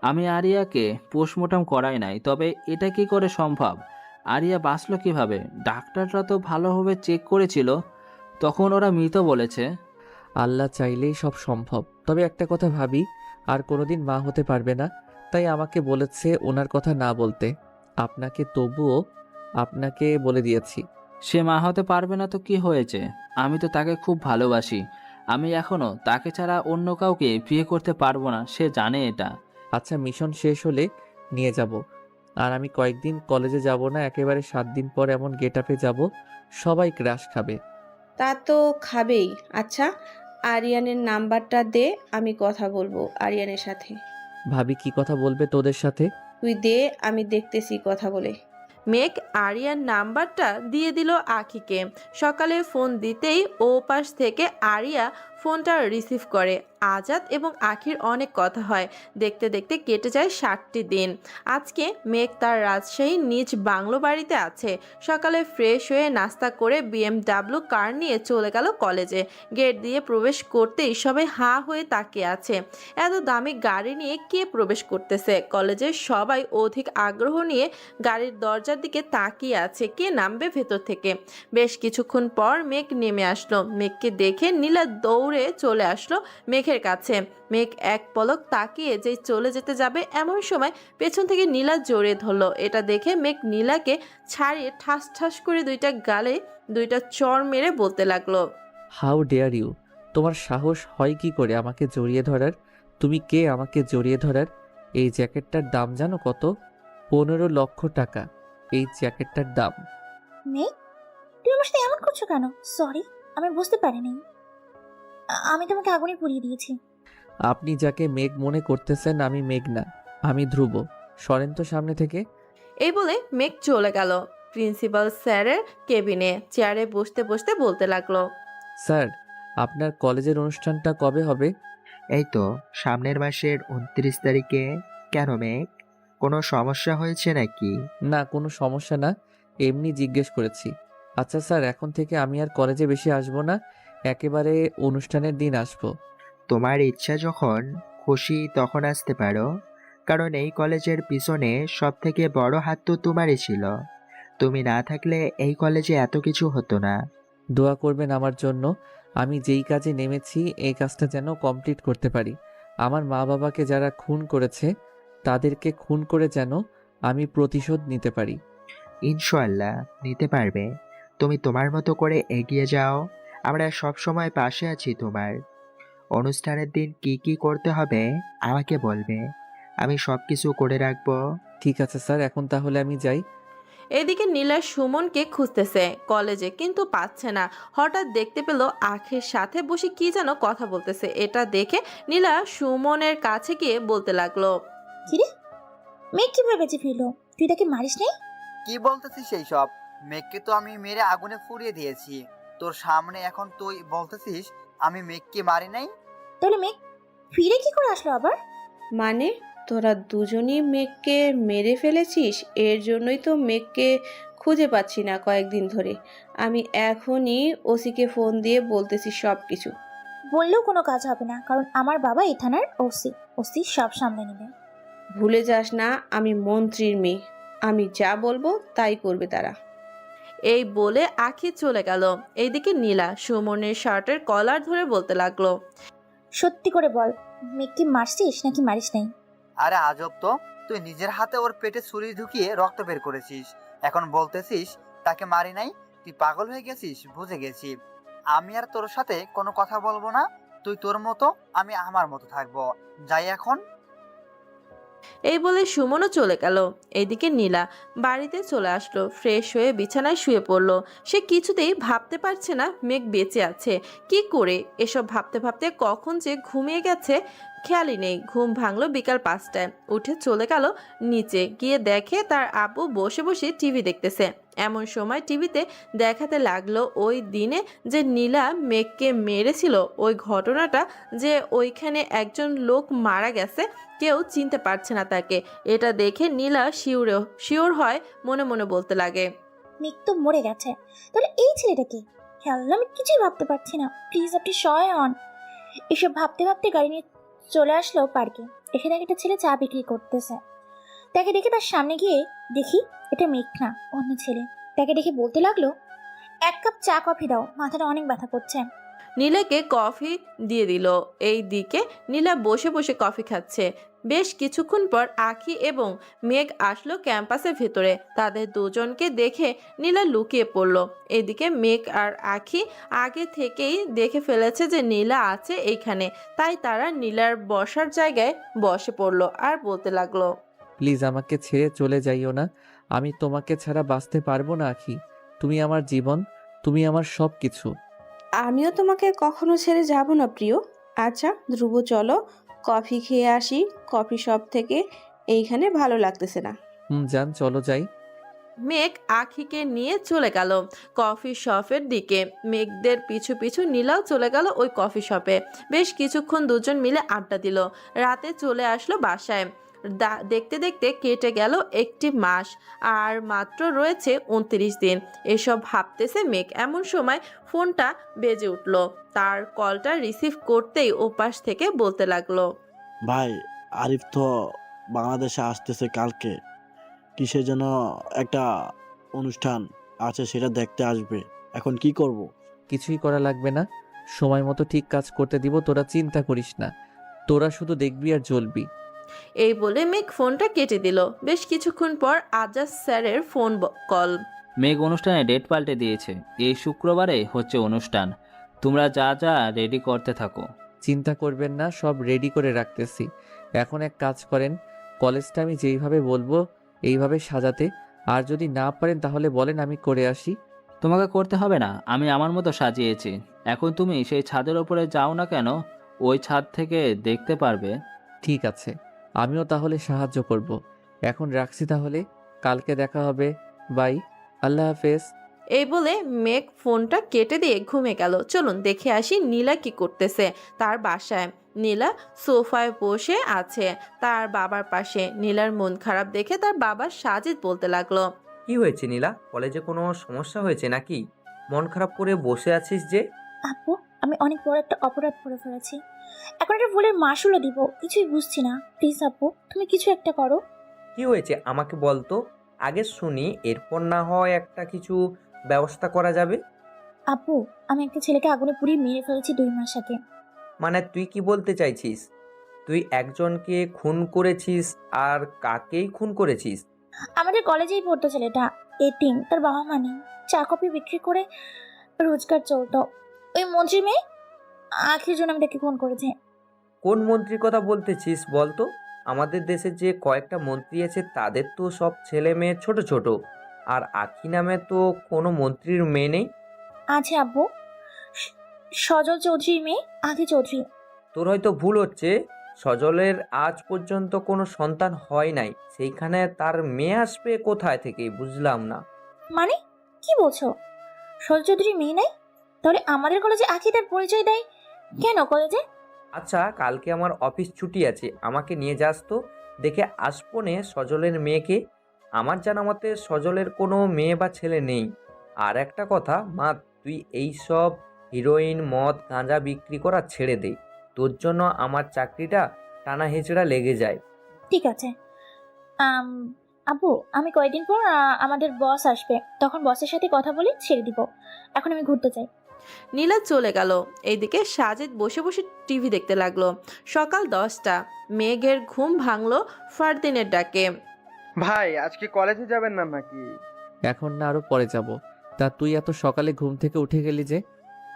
আমি আরিয়াকে পোস্টমর্টম করাই নাই, তবে এটা কি করে সম্ভব? আরিয়া বাঁচলো কিভাবে? ডাক্তাররা তো ভালোভাবে চেক করেছিল, তখন ওরা মৃত বলেছে। আল্লাহ চাইলেই সব সম্ভব। তবে একটা কথা ভাবি আর কোনোদিন মা হতে পারবে না, তাই আমাকে বলেছে ওনার কথা না বলতে। তবুও আপনাকে বলে দিয়েছি। সে মা হতে পারবে না তো কি হয়েছে? আমি তো তাকে খুব ভালোবাসি। আমি এখনো তাকে ছাড়া অন্য কাউকে বিয়ে করতে পারবো না, সে জানে এটা। আচ্ছা, মিশন শেষ হলে নিয়ে যাব। আর আমি কয়েকদিন কলেজে যাব না, একেবারে 7 দিন পর এমন গেট আপে যাব, সবাই ক্রাশ খাবে। তা তো খাবেই। আচ্ছা, আরিয়ানের নাম্বারটা দে, আমি কথা বলবো আরিয়ানের সাথে। ভাবি কি কথা বলবে তোদের সাথে? তুই দে, আমি দেখতেছি কথা বলে। মেঘ আরিয়ার নাম্বারটা দিয়ে দিল আখিকে। সকালে ফোন দিতেই ও পাশ থেকে আরিয়া ফোনটা রিসিভ করে। আজাদ এবং আখির অনেক কথা হয়। দেখতে দেখতে কেটে যায় 60টি দিন। আজকে মেঘ তার রাজশাহী নিজ বাংলো বাড়িতে আছে। সকালে ফ্রেশ হয়ে নাস্তা করে BMW কার নিয়ে চলে গেল কলেজে। গেট দিয়ে প্রবেশ করতেই সবাই হাঁ হয়ে তাকিয়ে আছে। এত দামি গাড়ি নিয়ে কে প্রবেশ করতেছে? কলেজের সবাই অধিক আগ্রহ নিয়ে গাড়ির দরজার দিকে তাকিয়ে আছে, কে নামবে ভেতর থেকে। বেশ কিছুক্ষণ পর মেঘ নেমে আসলো। মেঘকে দেখে নীলা দৌড়ে চলে আসলো মেঘের কাছে। মেঘ এক পলক তাকিয়ে যেই চলে যেতে যাবে, এমন সময় পেছন থেকে নীলা জড়িয়ে ধরলো। এটা দেখে মেঘ নীলাকে ছাড়িয়ে ঠাস ঠাস করে 2টা গালে 2টা চড় মেরে বলতে লাগলো, হাউ ডেয়ার ইউ! তোমার সাহস হয় কি করে আমাকে জড়িয়ে ধরার? তুমি কে আমাকে জড়িয়ে ধরার? এই জ্যাকেটটার দাম জানো কত? 15 লক্ষ টাকা এই জ্যাকেটটার দাম। মেঘ, তুমি আমার সাথে এমন করছো কেন? সরি, আমি বুঝতে পারিনি। আমি তোমাকে আগুনে পুড়িয়ে দিয়েছি। আপনি যাকে মেঘ মনে করতেছেন, আমি মেঘ না, আমি ধ্রুব। সরেন তো সামনে থেকে। এই বলে মেঘ চলে গেল প্রিন্সিপাল স্যারের কেবিনে। চেয়ারে বসতে বসতে বলতে লাগলো, স্যার, আপনার কলেজের অনুষ্ঠানটা কবে হবে? এই তো সামনের মাসের 29 তারিখে। কেন মেঘ, কোনো সমস্যা হয়েছে নাকি? না, কোনো সমস্যা না, এমনি জিজ্ঞেস করেছি। আচ্ছা স্যার, এখন থেকে আমি আর কলেজে বেশি আসবো না, একেবারে অনুষ্ঠানের দিন আসবো। তোমার ইচ্ছা যখন খুশি তখন আসতে পারো, কারণ এই কলেজের পিছনে সব থেকে বড় হাত তো তোমারই ছিল। তুমি না থাকলে এই কলেজে এত কিছু হতো না। দোয়া করবেন আমার জন্য, আমি যেই কাজে নেমেছি এই কাজটা যেন কমপ্লিট করতে পারি। আমার মা বাবাকে যারা খুন করেছে তাদেরকে খুন করে যেন আমি প্রতিশোধ নিতে পারি। ইনশাআল্লাহ নিতে পারবে। তুমি তোমার মতো করে এগিয়ে যাও, আমরা সব সময় পাশে আছি তোমার। অনুষ্ঠানের দিন কি কি করতে হবে আমাকে বলবে, আমি সব কিছু করে রাখবো। ঠিক আছে স্যার, এখন তাহলে আমি যাই। এদিকে নীলা সুমনকে খুঁজতেছে কলেজে, কিন্তু পাচ্ছে না। হঠাৎ দেখতে পেল আখির সাথে বসে কি যেন কথা বলতেছে। এটা দেখে নীলা সুমনের কাছে গিয়ে বলতে লাগলো, কিরে, মেঘ কিভাবে বেঁচে ফিরলো? তুই তাকে মারিস নি? কি বলতেছিস সেই সব? মেঘকে তো আমি মেরে আগুনে পুড়িয়ে দিয়েছি। তোর সামনে এখন তুই বলতেছিস আমি মেঘকে মারি নাই? তাহলে মেঘ ফিরে কি করে আসলো আবার? মানে তোরা দুজনই মেঘকে মেরে ফেলেছিস? এর জন্যই তো মেঘকে খুঁজে পাচ্ছি না কয়েকদিন ধরে। আমি এখনই ওসিকে ফোন দিয়ে বলতেছি সব কিছু। বললেও কোনো কাজ হবে না, কারণ আমার বাবা এই থানার ওসি সব সামলে নেবে। ভুলে যাস না আমি মন্ত্রীর মেয়ে, আমি যা বলবো তাই করবে তারা। এই বলে আখি চলে গেল। এইদিকে নীলা সুমনের শার্টের কলার ধরে বলতে লাগলো, সত্যি করে বল, মেঘকে মারছিস নাকি মারিস নাই? আরে আজব তো, তুই নিজের হাতে ওর পেটে ছুরি ঢুকিয়ে রক্ত বের করেছিস, এখন বলতেছিস তাকে মারি নাই? তুই পাগল হয়ে গেছিস, বুঝে গেছি। আমি আর তোর সাথে কোনো কথা বলবো না, তুই তোর মতো, আমি আমার মতো থাকবো। যাই এখন। এই বলে সুমনও চলে গেল। এইদিকে নীলা বাড়িতে চলে আসলো, ফ্রেশ হয়ে বিছানায় শুয়ে পড়লো। সে কিছুতেই ভাবতে পারছে না মেঘ বেঁচে আছে কি করে। এসব ভাবতে ভাবতে কখন যে ঘুমিয়ে গেছে খেয়ালই নেই। ঘুম ভাঙলো বিকাল 5টায়। উঠে চলে গেল নিচে, গিয়ে দেখে তার আব্বু বসে বসে টিভি দেখতেছে। এমন সময় টিভিতে দেখাতে লাগলো ওই দিনে যে নীলা মেঘকে মেরেছিল, ওই ঘটনাটা, যে ওইখানে একজন লোক মারা গেছে, কেউ চিনতে পারছে না তাকে। এটা দেখে নীলা শিওর হয়, মনে মনে বলতে লাগে, মেঘ তো মরে গেছে, তাহলে এই ছেলেটা কে? খেয়াল আমি কিছুই ভাবতে পারছি না, প্লিজ আপনি সহায় হন। এসব ভাবতে ভাবতে গাড়ি নিয়ে চলে আসলো পার্কে। এসে দেখে একটা ছেলে চা বিক্রি করতেছে। তাকে দেখে তার সামনে গিয়ে দেখি এটা মেঘ না, অন্য ছেলে। তাকে দেখে বলতে লাগলো, 1 কাপ চা কফি দাও, মাথাটা অনেক ব্যথা করছে। নীলাকে কফি দিয়ে দিল। এই দিকে নীলা বসে বসে কফি খাচ্ছে। বেশ কিছুক্ষণ পর আখি এবং মেঘ আসলো ক্যাম্পাসের ভেতরে। তাদের দুজনকে দেখে নীলা লুকিয়ে পড়ল। এদিকে মেঘ আর আখি আগে থেকেই দেখে ফেলেছে যে নীলা আছে এইখানে, তাই তারা নীলার বসার জায়গায় বসে পড়ল আর বলতে লাগলো, প্লিজ আমাকে ছেড়ে চলে যাইও না, আমি তোমাকে ছাড়া বাঁচতে পারবো না আখি। তুমি আমার জীবন, তুমি আমার সব কিছু। আমিও তোমাকে কখনো ছেড়ে যাব না প্রিয়। আচ্ছা ধ্রুব, চলো কফি খেয়ে আসি, কফি শপ থেকে এইখানে ভালো লাগতেছে না। যান, চলো যাই। মেঘ আখিকে নিয়ে চলে গেল কফি শপের দিকে। মেঘদের পিছু পিছু নীলাও চলে গেল ওই কফি শপে। বেশ কিছুক্ষণ দুজন মিলে আড্ডা দিল। রাতে চলে আসলো বাসায়। দেখতে দেখতে কেটে গেল 1টি মাস, আর মাত্র রয়েছে 29 দিন। এসব ভাবতেছে মেঘ। এমন সময় ফোনটা বেজে উঠল। তার কলটা রিসিভ করতেই ওপাশ থেকে বলতে লাগলো, ভাই, আরিফ তো বাংলাদেশে আসতেছে কালকে, কিসের যেন একটা অনুষ্ঠান আছে, সেটা দেখতে আসবে। এখন কি করব? কিছুই করা লাগবে না, সময় মতো ঠিক কাজ করতে দিব, তোরা চিন্তা করিস না। তোরা শুধু দেখবি আর জ্বলবি। এই বলে মেঘ ফোনটা কেটে দিল। বেশ কিছুক্ষণ পর আজাদ স্যারের ফোন কল। মেঘ অনুষ্ঠানে ডেট পাল্টে দিয়েছে, এই শুক্রবারে হচ্ছে অনুষ্ঠান। তোমরা যা যা রেডি করতে থাকো। চিন্তা করবেন না, সব রেডি করে রাখতেছি। এখন এক কাজ করেন, কলেজটা আমি যেইভাবে বলবো এইভাবে সাজাতে, আর যদি না পারেন তাহলে বলেন, আমি করে আসি। তোমাকে করতে হবে না, আমি আমার মতো সাজিয়েছি। এখন তুমি সেই ছাদের ওপরে যাও না কেন, ওই ছাদ থেকে দেখতে পারবে। ঠিক আছে, আমিও তাহলে সাহায্য করব। এখন রাখছি তাহলে, কালকে দেখা হবে, বাই, আল্লাহ হাফেজ। এই বলে মেঘ ফোনটা কেটে দিয়ে ঘুমে গেল। চলুন দেখে আসি নীলা কি করতেছে তার বাসায়। নীলা সোফায় বসে আছে তার বাবার পাশে। নীলার মন খারাপ দেখে তার বাবা সাজিদ বলতে লাগলো, কি হয়েছে নীলা? কলেজে কোনো সমস্যা হয়েছে নাকি? মন খারাপ করে বসে আছিস যে? আপু, আমি অনেক বড় একটা অপরাধ করে ফেলেছি, এখন একটা ভুলের মাসুলও দিব, কিছুই বুঝছি না। প্লিজ আপু, তুমি কিছু একটা করো। কি হয়েছে আমাকে বল তো, আগে শুনি, এরপর না হয় একটা কিছু ব্যবস্থা করা যাবে। আপু, আমি একটা ছেলেকে আগুনে পুড়িয়ে মেরে ফেলেছি 2 মাস আগে। মানে তুই কি বলতে চাইছিস? তুই একজনকে খুন করেছিস? আর কাকেই খুন করেছিস? আমাদের কলেজেই পড়তো ছেলেটা, এতিম, তার বাবা মা নেই, চা কফি বিক্রি করে রোজগার চলতো। ওই মন্ত্রী মেয়ে আখির জন্য আমি তাকে খুন করেছি। কোন মন্ত্রীর কথা বলতেছিস বলতো? আমাদের দেশে যে কয়েকটা মন্ত্রী আছে তাদের তো সব ছেলে মেয়ে ছোট ছোট, আর আখি নামে তো কোনো মন্ত্রীর মেয়ে নেই। আছে আব্বু, সজল চৌধুরীর মেয়ে আখি চৌধুরী। তোর হয়তো ভুল হচ্ছে, সজলের আজ পর্যন্ত কোনো সন্তান হয় নাই, সেইখানে তার মেয়ে আসবে কোথায় থেকে বুঝলাম না। মানে কি বলছো? সজল চৌধুরীর মেয়ে নাই? তাহলে আমাদের কলেজে আখি তার পরিচয় দেয় কেন কলেজে? আচ্ছা, কালকে আমার অফিস ছুটি আছে, আমাকে নিয়ে যাস তো, দেখে আসবো নে সজলের মেয়েকে। আমার জানা মতে সজলের কোনো মেয়ে বা ছেলে নেই। আর একটা কথা মা, তুই এই সব হিরোইন, মদ, গাঁজা বিক্রি করা ছেড়ে দে, তোর জন্য আমার চাকরিটা টানা হেঁচড়া লেগে যায়। ঠিক আছে। আম, আব্বু, আমি কয়েকদিন পর আমাদের বস আসবে, তখন বসের সাথে কথা বলে ছেড়ে দিব। এখন আমি ঘুরতে চাই। নীলা চলে গেল। এইদিকে সাজিদ বসে বসে টিভি দেখতে লাগলো। সকাল 10টা। মেঘের ঘুম ভাঙলো ফারদিনের ডাকে। ভাই আজকে কলেজে যাবেন না নাকি? এখন না, আরো পরে যাব। তা তুই এত সকালে ঘুম থেকে উঠে গেলি যে?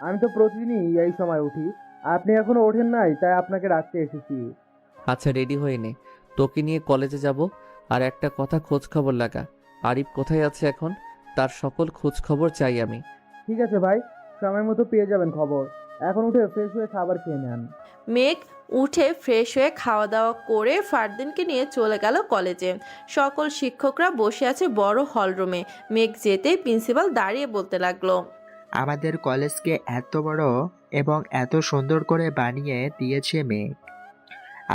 আমি তো প্রতিদিনই এই সময় উঠি, আপনি এখনো ওঠেন নাই, তাই আপনাকে ডাকতে এসেছি। আচ্ছা, রেডি হয়ে নে, তোকে নিয়ে কলেজে যাব। আর একটা কথা, খোঁজ খবর লাগা। আরিফ কোথায় আছে এখন, তার সকল খোঁজ খবর চাই আমি। ঠিক আছে ভাই, সময় মতো পেয়ে যাবেন খবর। এখন উঠে ফ্রেশ হয়ে খাবার খেয়ে নেন। মেঘ উঠে ফ্রেশ হয়ে খাওয়া দাওয়া করে ফারদিনকে নিয়ে চলে গেল কলেজে। সকল শিক্ষকরা বসে আছে বড় হলরুমে। মেঘ যেতেই প্রিন্সিপাল দাঁড়িয়ে বলতে লাগলো, আমাদের কলেজকে এত বড় এবং এত সুন্দর করে বানিয়ে দিয়েছে মেঘ।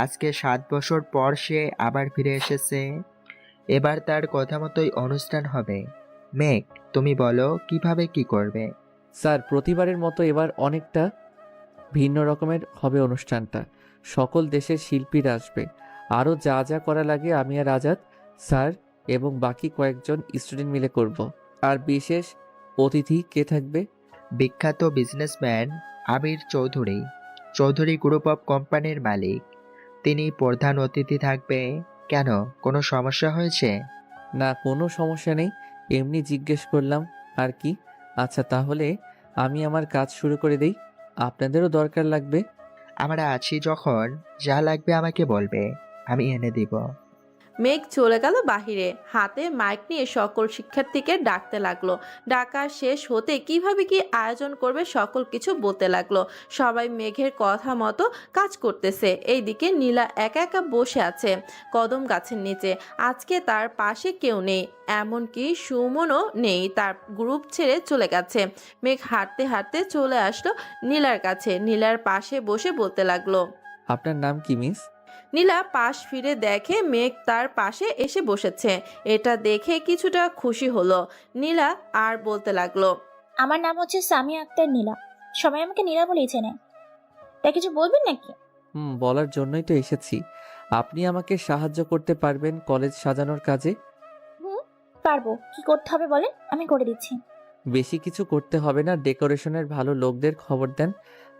আজকে 7 বছর পর সে আবার ফিরে এসেছে। এবার তার কথা মতোই অনুষ্ঠান হবে। মেঘ, তুমি বলো কিভাবে কি করবে? স্যার, প্রতিবারের মতো এবার অনেকটা ভিন্ন রকমের হবে অনুষ্ঠানটা। সকল দেশের শিল্পীরা আসবে। আরও যা যা করা লাগে আমি আর আজাদ স্যার এবং বাকি কয়েকজন স্টুডেন্ট মিলে করব। আর বিশেষ অতিথি কে থাকবে? বিখ্যাত businessman Amir Chowdhury, Chowdhury group of কোম্পানির মালিক। তিনি প্রধান অতিথি থাকবে। কেন, কোনো সমস্যা হয়েছে? না, কোনো সমস্যা নেই, এমনি জিজ্ঞেস করলাম আর কি। আচ্ছা, তাহলে আমি আমার কাজ শুরু করে দেই। আপনাদেরও দরকার লাগবে। আমরা আছি যখন, যা লাগবে আমাকে বলবে, আমি এনে দিব। মেঘ চলে গেল বাহিরে। হাতে মাইক নিয়ে সকল শিক্ষার্থীকে ডাকতে লাগলো। ডাকা শেষ হতে কিভাবে কি আয়োজন করবে সকল কিছু বলতে লাগলো। সবাই মেঘের কথা মতো কাজ করতেছে। এইদিকে নীলা একা একা বসে আছে কদম গাছের নিচে। আজকে তার পাশে কেউ নেই, এমনকি সুমনও নেই, তার গ্রুপ ছেড়ে চলে গেছে। মেঘ হাঁটতে হাঁটতে চলে আসলো নীলার কাছে। নীলার পাশে বসে বলতে লাগলো, আপনার নাম কি মিস? নীলা পাশ ফিরে দেখে মেঘ তার পাশে এসে বসেছে। এটা দেখে কিছুটা খুশি হলো। নীলা আর বলতে লাগলো, আমার নাম হচ্ছে সামিয়া আক্তার নীলা। সবাই আমাকে নীলা বলেই চেনে। তাই কিছু বলবেন নাকি? বলার জন্যই তো এসেছি। আপনি আমাকে সাহায্য করতে পারবেন কলেজ সাজানোর কাজে? পারবো। কি করতে হবে বলেন, আমি করে দিচ্ছি। বেশি কিছু করতে হবে না, ডেকোরেশনের ভালো লোকদের খবর দেন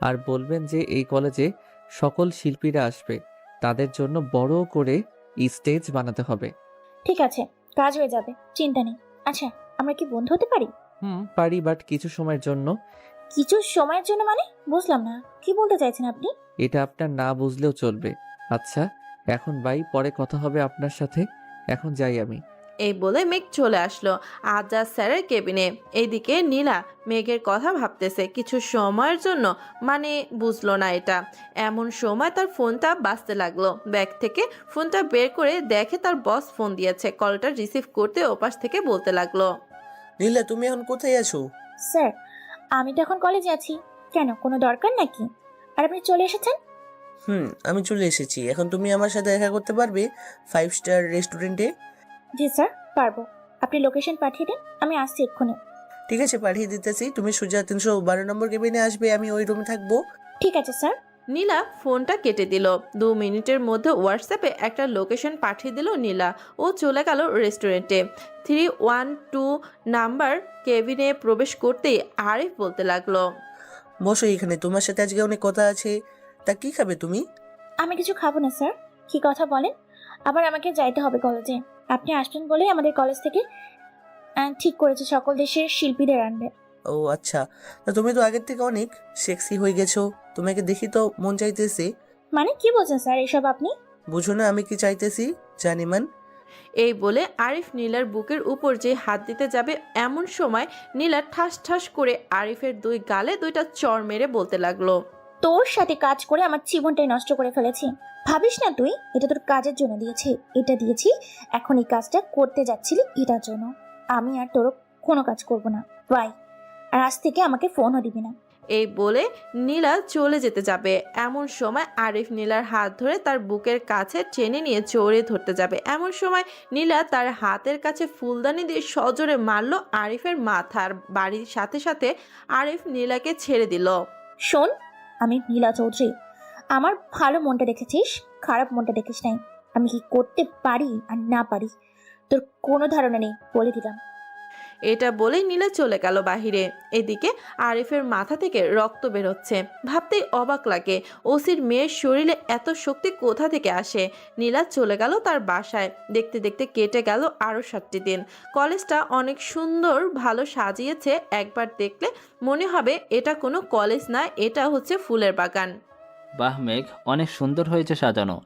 আর বলবেন যে এই কলেজে সকল শিল্পীরা আসবে, তাদের জন্য বড় করে স্টেজ বানাতে হবে। ঠিক আছে, কাজ হয়ে যাবে, চিন্তা নেই। আচ্ছা, আমরা কি বন্ধু হতে পারি? পারি, বাট কিছু সময়ের জন্য। কিছু সময়ের জন্য মানে? বুঝলাম না, কি বলতে চাইছেন আপনি? এটা আপনার না বুঝলেও চলবে। আচ্ছা, এখন বাই, পরে কথা হবে আপনার সাথে। এখন যাই আমি। এই বলে মেঘ চলে আসলো আজাদ স্যারের কেবিনে। এইদিকে নীলা মেঘের কথা ভাবতেছে কিছু সময়ের জন্য, মানে বুঝলো না এটা। এমন সময় তার ফোনটা বাজতে লাগলো। ব্যাগ থেকে ফোনটা বের করে দেখে তার বস ফোন দিয়েছে। কলটা রিসিভ করতে ওপাশ থেকে বলতে লাগলো, নীলা, তুমি এখন কোথায় আছো? স্যার, আমি তো এখন কলেজে আছি। কেন, কোনো দরকার নাকি? আর আপনি চলে এসেছেন? আমি চলে এসেছি। এখন তুমি আমার সাথে দেখা করতে পারবে 5 স্টার রেস্টুরেন্টে? জি স্যার, পারবো। আপনি লোকেশন পাঠিয়ে দিন, আমি আসছি এক্ষুনি। ঠিক আছে, পাঠিয়ে দিতেছি। তুমি সোজা 312 নম্বর কেবিনে আসবে, আমি ওই রুমে থাকবো। ঠিক আছে স্যার। নীলা ফোনটা কেটে দিল। 2 মিনিটের মধ্যে হোয়াটসঅ্যাপে একটা লোকেশন পাঠিয়ে দিল নীলা। ও চলে গেল রেস্টুরেন্টে। 312 নাম্বার কেবিনে প্রবেশ করতেই আরিফ বলতে লাগলো, বসো এখানে, তোমার সাথে আজকে অনেক কথা আছে। তা কি খাবে তুমি? আমি কিছু খাবো না স্যার। কি কথা বলেন? আবার আমাকে যাইতে হবে কলেজে। আপনি আসবেন বলেই আমাদের কলেজ থেকে ঠিক করেছে সকল দেশের শিল্পীদের আনবে। ও আচ্ছা, তা তুমি তো আগের থেকে অনেক সেক্সি হয়ে গেছো। তোমাকে দেখি তো মন চাইতেছে। মানে কি বলছেন স্যার এসব আপনি? বুঝো না আমি কি চাইতেছি? জানিমান। এই বলে আরিফ নীলার বুকের উপর যে হাত দিতে যাবে, এমন সময় নীলা ঠাস ঠাস করে আরিফের 2 গালে 2টা চড় মেরে বলতে লাগলো, তোর সাথে কাজ করে আমার জীবনটাই নষ্ট করে ফেলেছি। ভাবিস না তুই এটা তোর কাজের জন্য দিয়েছি, এটা দিয়েছি। এখন এই কাজটা করতে যাচ্ছিলি এটার জন্য। আমি আর তোর কোনো কাজ করব না, বাই। আর আজ থেকে আমাকে ফোনও দিবি না। এই বলে নীলা চলে যেতে যাবে। এমন সময় আরিফ নীলার হাত ধরে তার বুকের কাছে টেনে নিয়ে জড়িয়ে ধরতে যাবে। এমন সময় নীলা তার হাতের কাছে ফুলদানি দিয়ে সজোরে মারল আরিফের মাথার বাড়ির সাথে সাথে আরিফ নীলাকে ছেড়ে দিল। শোন, আমি নীলা চৌধুরী। আমার ভালো মনটা দেখেছিস, খারাপ মনটা দেখিস নাই। আমি কি করতে পারি আর না পারি তোর কোনো ধারণা নেই, বলে দিলাম। এটা বলেই নীলা চলে গেল বাহিরে। এদিকে আরিফের মাথা থেকে রক্ত বেরোচ্ছে। ভাবতেই অবাক লাগে, ওসির মেয়ের শরীরে এত শক্তি কোথা থেকে আসে। নীলা চলে গেল তার বাসায়। দেখতে দেখতে কেটে গেল আরও 7টি দিন। কলেজটা অনেক সুন্দর ভালো সাজিয়েছে। একবার দেখলে মনে হবে এটা কোনো কলেজ না, এটা হচ্ছে ফুলের বাগান। বাহ মেঘ, অনেক সুন্দর হয়েছে সাজানো।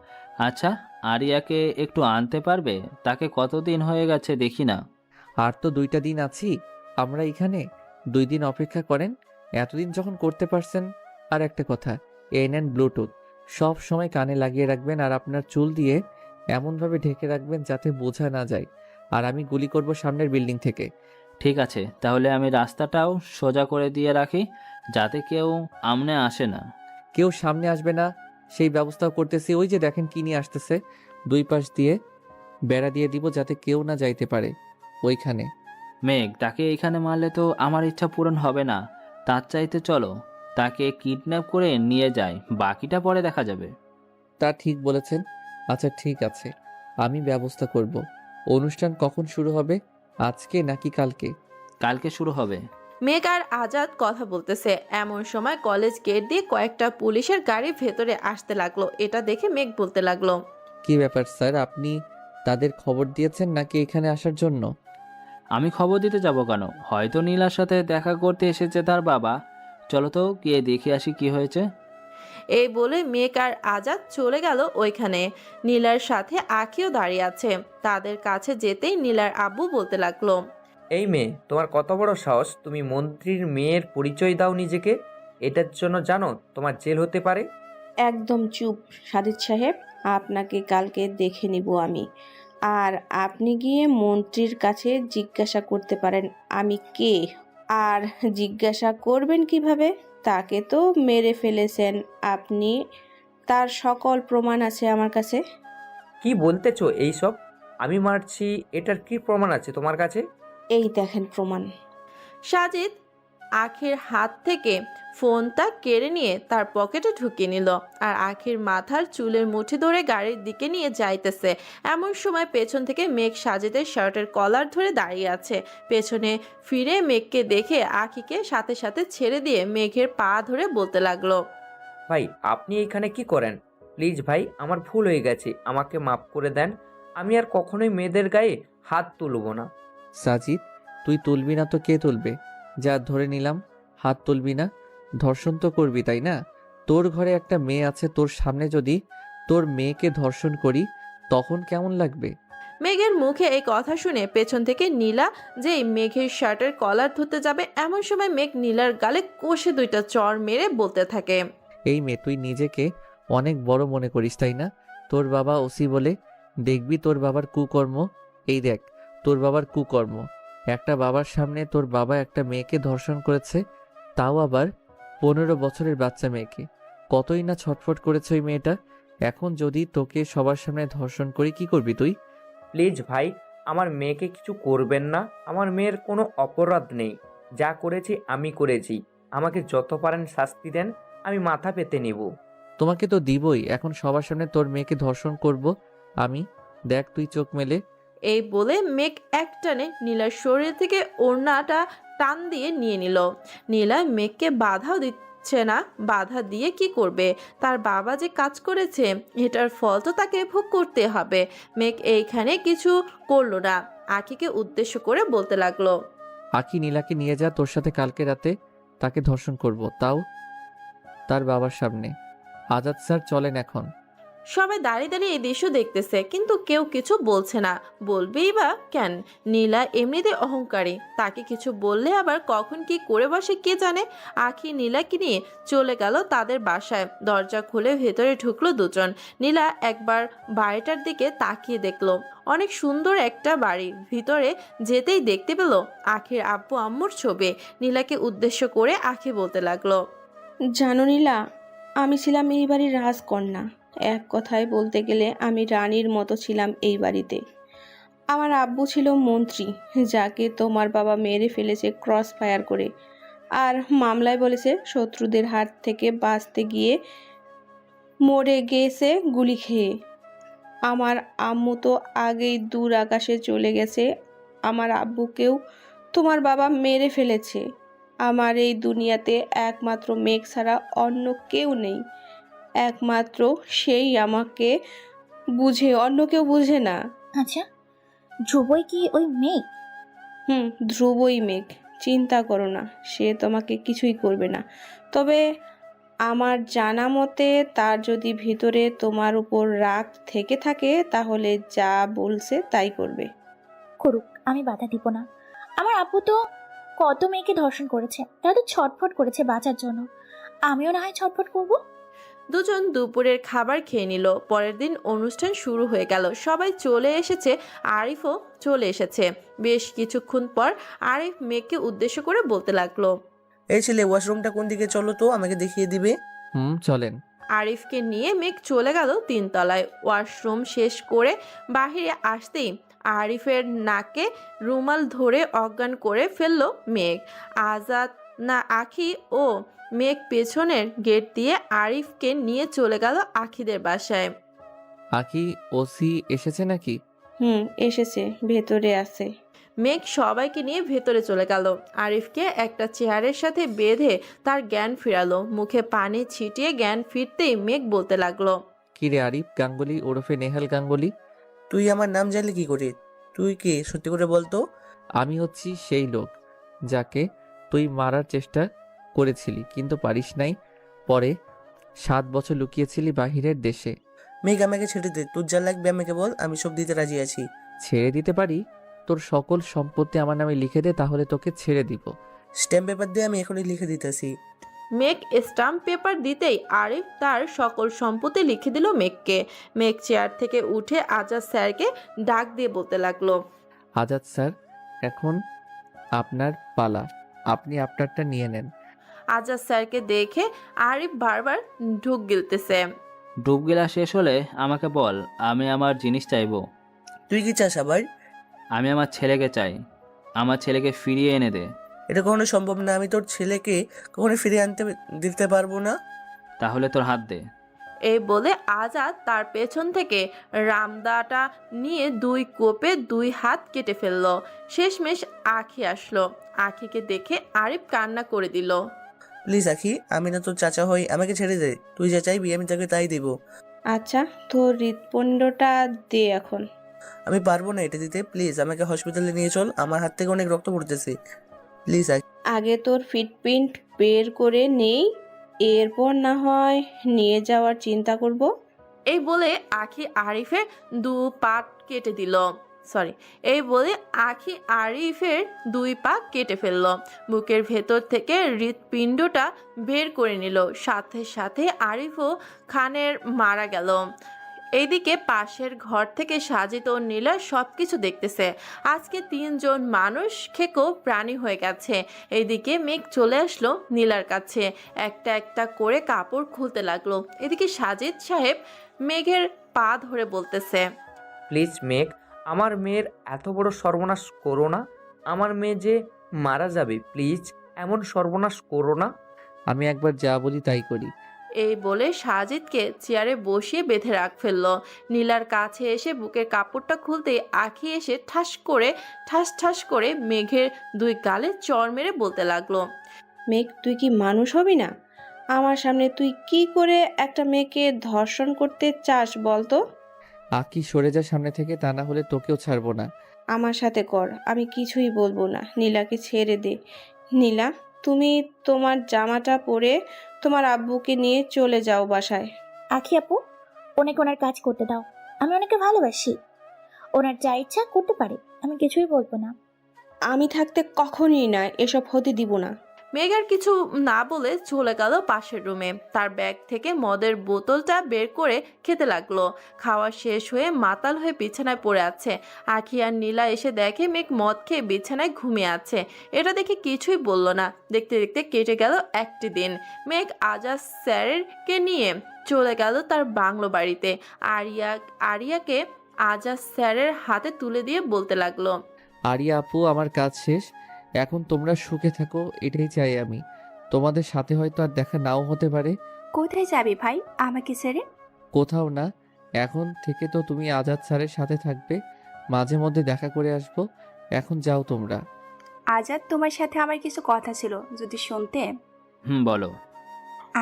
আচ্ছা, আরিয়াকে একটু আনতে পারবে? তাকে কতদিন হয়ে গেছে দেখি না। আর তো 2টা দিন আছি আমরা এখানে, 2 দিন অপেক্ষা করেন। এতদিন যখন করতে পারছেন। আর একটা কথা, এই নেন ব্লুটুথ, সব সময় কানে লাগিয়ে রাখবেন আর আপনার চুল দিয়ে এমনভাবে ঢেকে রাখবেন যাতে বোঝা না যায়। আর আমি গুলি করব সামনের বিল্ডিং থেকে। ঠিক আছে, তাহলে আমি রাস্তাটাও সোজা করে দিয়ে রাখি যাতে কেউ আমনে আসে না। কেউ সামনে আসবে না সেই ব্যবস্থাও করতেছি। ওই যে দেখেন কি নিয়ে আসতেছে, 2 পাশ দিয়ে বেড়া দিয়ে দিব যাতে কেউ না যাইতে পারে ওইখানে। মেঘ, তাকে এখানে মারলে তো আমার ইচ্ছা পূরণ হবে না। তার চাইতে চলো তাকে কিডন্যাপ করে নিয়ে যায়, বাকিটা পরে দেখা যাবে। তা ঠিক বলেছেন। আচ্ছা ঠিক আছে, আমি ব্যবস্থা করব। অনুষ্ঠান কখন শুরু হবে, আজকে নাকি কালকে? কালকে শুরু হবে। মেঘ আর আজাদ কথা বলতেছে, এমন সময় কলেজ গেট দিয়ে কয়েকটা পুলিশের গাড়ি ভেতরে আসতে লাগলো। এটা দেখে মেঘ বলতে লাগলো, কি ব্যাপার স্যার, আপনি তাদের খবর দিয়েছেন নাকি এখানে আসার জন্য? আমি খবর দিতে যাব কেন? হয়তো নীলার সাথে দেখা করতে এসেছে তার বাবা। চলো তো গিয়ে দেখে আসি কি হয়েছে। এই বলে মেঘ আর আজাদ চলে গেল ওইখানে। নীলার সাথে আখিও দাঁড়িয়ে আছে। তাদের কাছে যেতেই নীলার আব্বু বলতে লাগলো, এই মেয়ে, তোমার কত বড় সাহস, তুমি মন্ত্রীর মেয়ের পরিচয় দাও নিজেকে। এটার জন্য জানো তোমার জেল হতে পারে। একদম চুপ সাদিদ সাহেব, আপনাকে কালকে দেখে নিব আমি। আর আপনি গিয়ে মন্ত্রীর কাছে জিজ্ঞাসা করতে পারেন আমি কে। আর জিজ্ঞাসা করবেন কিভাবে? তাকে তো মেরে ফেলেছেন আপনি, তার সকল প্রমাণ আছে আমার কাছে। কি বলতেছো এইসব? আমি মারছি, এটার কি প্রমাণ আছে তোমার কাছে? এই দেখেন প্রমাণ। সাজিদ আখির হাত থেকে ফোনটা কেড়ে নিয়ে তার পকেটে ঢুকিয়ে নিল আর আখির মাথার চুলের মুঠি ধরে গাড়ির দিকে নিয়ে যাইতেছে। এমন সময় পেছন থেকে মেঘ সাজিদের শার্টের কলার ধরে দাঁড়িয়ে আছে। পেছনে ফিরে মেঘকে দেখে আখিকে সাথে সাথে ছেড়ে দিয়ে মেঘের পা ধরে বলতে লাগলো, ভাই, আপনি এখানে কি করেন? প্লিজ ভাই, আমার ভুল হয়ে গেছে, আমাকে মাফ করে দেন। আমি আর কখনোই মেয়েদের গায়ে হাত তুলব না। সাজিদ, তুই তুলবি না তো কে তুলবে? যা ধরে নিলাম, হাত তুলবি না। ধর্ষণ তো করবি তাই না? তোর ঘরে একটা মেয়ে আছে, তোর সামনে যদি তোর মেয়েকে ধর্ষণ করি তখন কেমন লাগবে? মেঘের মুখে এই কথা শুনে পেছন থেকে নীলা যেই মেঘের শার্টের কলার ধরতে যাবে, এমন সময় মেঘ নীলার গালে কষে 2টা চড় মেরে বলতে থাকে, এই মেয়ে, তুই নিজেকে অনেক বড় মনে করিস তাই না? তোর বাবা ওসি বলে, দেখবি তোর বাবার কুকর্ম। এই দেখ তোর বাবার কুকর্ম। একটা বাবার সামনে তোর বাবা একটা মেয়েকে ধর্ষণ করেছে, তাও আবার 15 বছরের বাচ্চা মেয়েকে। কতই না ছটফট করেছে ওই মেয়েটা। এখন যদি তোকে সবার সামনে ধর্ষণ করি কি করবি তুই? প্লিজ ভাই, আমার মেয়েকে কিছু করবেন না। আমার মেয়ের কোনো অপরাধ নেই। যা করেছি আমি করেছি। আমাকে যত পারেন শাস্তি দেন, আমি মাথা পেতে নেব। তোমাকে তো দিবই। এখন সবার সামনে তোর মেয়েকে ধর্ষণ করব আমি, দেখ তুই চোখ মেলে। এই বলে মেঘ একটানে নীলার শরীর থেকে ওড়নাটা টান দিয়ে নিয়ে নিল। নীলা মেঘকে বাধাও দিচ্ছে না। বাধা দিয়ে কি করবে? তার বাবা যে কাজ করেছে এটার ফল তো তাকে ভোগ করতে হবে। মেঘ এইখানে কিছু করলো না। আখিকে উদ্দেশ্য করে বলতে লাগলো, আখি নীলাকে নিয়ে যা, তোর সাথে কালকে রাতে তাকে ধর্ষণ করব, তাও তার বাবার সামনে। আজাদ স্যার চলেন এখন। সবাই দাঁড়িয়ে দাঁড়িয়ে এই দৃশ্য দেখতেছে, কিন্তু কেউ কিছু বলছে না। বলবেই বা কেন? নীলা এমনিতে অহংকারী, তাকে কিছু বললে আবার কখন কি করে বসে কে জানে। আখি নীলাকে নিয়ে চলে গেল তাদের বাসায়। দরজা খুলে ভেতরে ঢুকলো 2জন। নীলা একবার বাড়িটার দিকে তাকিয়ে দেখলো, অনেক সুন্দর একটা বাড়ি। ভিতরে যেতেই দেখতে পেল আখির আব্বু আম্মুর ছবি। নীলাকে উদ্দেশ্য করে আখি বলতে লাগলো, জানো নীলা, আমি ছিলাম এই বাড়ির রাজকন্যা। এক কথায় বলতে গেলে আমি রানীর মতো ছিলাম এই বাড়িতে। আমার আব্বু ছিল মন্ত্রী, যাকে তোমার বাবা মেরে ফেলেছে ক্রস ফায়ার করে। আর মামলায় বলেছে শত্রুদের হাত থেকে বাঁচতে গিয়ে মরে গেছে গুলি খেয়ে। আমার আম্মু তো আগেই দূর আকাশে চলে গেছে। আমার আব্বুকেও তোমার বাবা মেরে ফেলেছে। আমার এই দুনিয়াতে একমাত্র মেঘ ছাড়া অন্য কেউ নেই। একমাত্র সেই আমাকে বুঝে, অন্য কেউ বুঝে না। আচ্ছা, ধ্রুবই কি ওই মেয়ে? ধ্রুবই মেঘ। চিন্তা করো না, সে তোমাকে কিছুই করবে না। তবে আমার জানা মতে তার যদি ভিতরে তোমার উপর রাগ থেকে থাকে তাহলে যা বলছে তাই করবে। করুক, আমি বাধা দিব না। আমার আব্বু তো কত মেয়েকে ধর্ষণ করেছে, তারা তো ছটফট করেছে বাঁচার জন্য। আমিও না হয় ছটফট করব। দুজন দুপুরের খাবার খেয়ে নিল। পরের দিন অনুষ্ঠান শুরু হয়ে গেল। সবাই চলে এসেছে, আরিফও চলে এসেছে। বেশ কিছুক্ষণ পর আরিফ মেয়েকে উদ্দেশ্য করে বলতে লাগলো, এই ছেলে, ওয়াশরুমটা কোন দিকে, চলো তো, আমাকে দেখিয়ে দিবে। চলেন। আরিফকে নিয়ে মেঘ চলে গেল 3 তলায়। ওয়াশরুম শেষ করে বাহিরে আসতেই আরিফের নাকে রুমাল ধরে অজ্ঞান করে ফেলল মেঘ। আজাদ না আখি ও মেঘ পেছনের গেট দিয়ে আরিফকে নিয়ে চলে গেল আখিদের বাসায়। আকি ওসি এসেছে নাকি? এসেছে, ভেতরে আছে। মেঘ সবাইকে নিয়ে ভেতরে চলে গেল। আরিফকে একটা চেয়ারের সাথে বেঁধে তার জ্ঞান ফিরালো। মুখে পানি ছিটিয়ে জ্ঞান ফিরতেই মেঘ বলতে লাগলো, কিরে আরিফ গাঙ্গুলি ওরফে নেহাল গাঙ্গুলি? তুই আমার নাম জানলি কি করে? তুই কে, সত্যি করে বলতো। আমি হচ্ছি সেই লোক যাকে তুই মারার চেষ্টা করেছিলি কিন্তু পারিস নাই। পরে 7 বছর লুকিয়েছিলি বাহিরের দেশে। মেঘ, আমাকে ছেড়ে দে, তোর যা লাগবে আমাকে বল, আমি সব দিতে রাজি আছি। ছেড়ে দিতে পারি? তোর সকল সম্পত্তি আমার নামে লিখে দে, তাহলে তোকে ছেড়ে দিব। স্ট্যাম্প পেপার দিয়ে আমি এখনই লিখে দিতেছি। মেঘ স্টাম্প পেপার দিতেই আরিফ তার সকল সম্পত্তি লিখে দিল মেঘকে। মেঘ চেয়ার থেকে উঠে আজাদ স্যারকে ডাক দিয়ে বলতে লাগলো, আজাদ স্যার, এখন আপনার পালা, আপনি আপনারটা নিয়ে নেন। আজাদ স্যারকে দেখে আরিফ বারবার ঢুক গিলতেছে। ডুব গেলা শেষ হলে আমাকে বল, আমি আমার জিনিস চাইবো। তুই কি চাস আবার? আমি আমার ছেলেকে চাই। আমার ছেলেকে ফিরিয়ে এনে দে। এটা কখনো সম্ভব না, আমি তোর ছেলেকে কখনো ফিরিয়ে আনতে দিতে পারবো না। তাহলে তোর হাত দে। এই বলে আজাদ তার পেছন থেকে রামদাটা নিয়ে 2 কোপে 2 হাত কেটে ফেললো। শেষমেশ আখি আসলো। আখিকে দেখে আরিফ কান্না করে দিল। প্লিজ আখি, আমি না তোর চাচা হই, আমাকে ছেড়ে দে। তুই যা চাইবি আমি তোকে তাই দিব। আচ্ছা, তোর হৃৎপিণ্ডটা দে এখন। আমি পারবো না এটা দিতে, প্লিজ আমাকে হসপিটালে নিয়ে চল, আমার হাত থেকে অনেক রক্ত পড়তেছে, প্লিজ। আগে তোর ফিটপ্রিন্ট বের করে নেই, এরপর না হয় নিয়ে যাওয়ার চিন্তা করব। এই বলে আখি আরিফের 2 পা কেটে দিল। এই বলে আখি আরিফের 2 পা কেটে ফেলল। বুকের ভেতর থেকে হৃৎপিণ্ডটা বের করে নিল। সাথে সাথে আরিফও খানের মারা গেল। এইদিকে পাশের ঘর থেকে সাজিত ও নীলা সবকিছু দেখতেছে। আজকে 3 জন মানুষ খেকো প্রাণী হয়ে গেছে। এইদিকে মেঘ চলে আসলো নীলার কাছে, একটা একটা করে কাপড় খুলতে লাগলো। এদিকে সাজিদ সাহেব মেঘের পা ধরে বলতেছে, প্লিজ মেঘ, আমার মেয়ের এত বড় সর্বনাশ করো না। আমার মেয়ে যে মারা যাবে, প্লিজ এমন সর্বনাশ করো না। আমি একবার যা বলি তাই করি। এই বলে সাজিদকে চেয়ারে বসিয়ে বেঁধে রাখ ফেললো। নীলার কাছে এসে বুকের কাপড়টা খুলতে আখি এসে ঠাস ঠাস করে মেঘের 2 গালে চড় মেরে বলতে লাগলো, মেঘ, তুই কি মানুষ হবি না? আমার সামনে তুই কি করে একটা মেয়েকে ধর্ষণ করতে চাস বলতো? আকি সরে যা সামনে থেকে, তা না হলে তোকেও ছাড়বো না। আমার সাথে কর, আমি কিছুই বলবো না। নীলাকে ছেড়ে দে। নীলা, তুমি তোমার জামাটা পরে তোমার আব্বুকে নিয়ে চলে যাও বাসায়। আখি আপু, ওনাকে ওনার কাজ করতে দাও। আমি ওনাকে ভালোবাসি, ওনার যা ইচ্ছা করতে পারে, আমি কিছুই বলবো না। আমি থাকতে কখনই না, এসব হতে দিব না। মেঘ আর কিছু না বলে চলে গেল পাশের রুমে। তার ব্যাগ থেকে মদের বোতলটা বের করে খেতে লাগলো। খাওয়া শেষ হয়ে মাতাল হয়ে বিছানায় পড়ে আছে। আখি আর নীলা এসে দেখে মেঘ মদ খেয়ে বিছানায় ঘুমিয়ে আছে। এটা দেখে কিছুই বলল না। দেখতে দেখতে কেটে গেল 1টি দিন। মেঘ আজাদ স্যারকে নিয়ে চলে গেল তার বাংলো বাড়িতে। আরিয়াকে আজাদ স্যারের হাতে তুলে দিয়ে বলতে লাগলো, আরিয়া আপু, আমার কাজ শেষ, এখন তোমরা সুখে থাকো, এটাই চাই আমি। তোমাদের সাথে হয়তো আর দেখা নাও হতে পারে। কোথায় যাবি ভাই আমাকে ছেড়ে? কোথাও না, এখন থেকে তো তুমি আজাদ স্যারের সাথে থাকবে, মাঝে মধ্যে দেখা করে আসবো। এখন যাও তোমরা। আজাদ, তোমার সাথে আমার কিছু কথা ছিল, যদি শুনতে। বলো।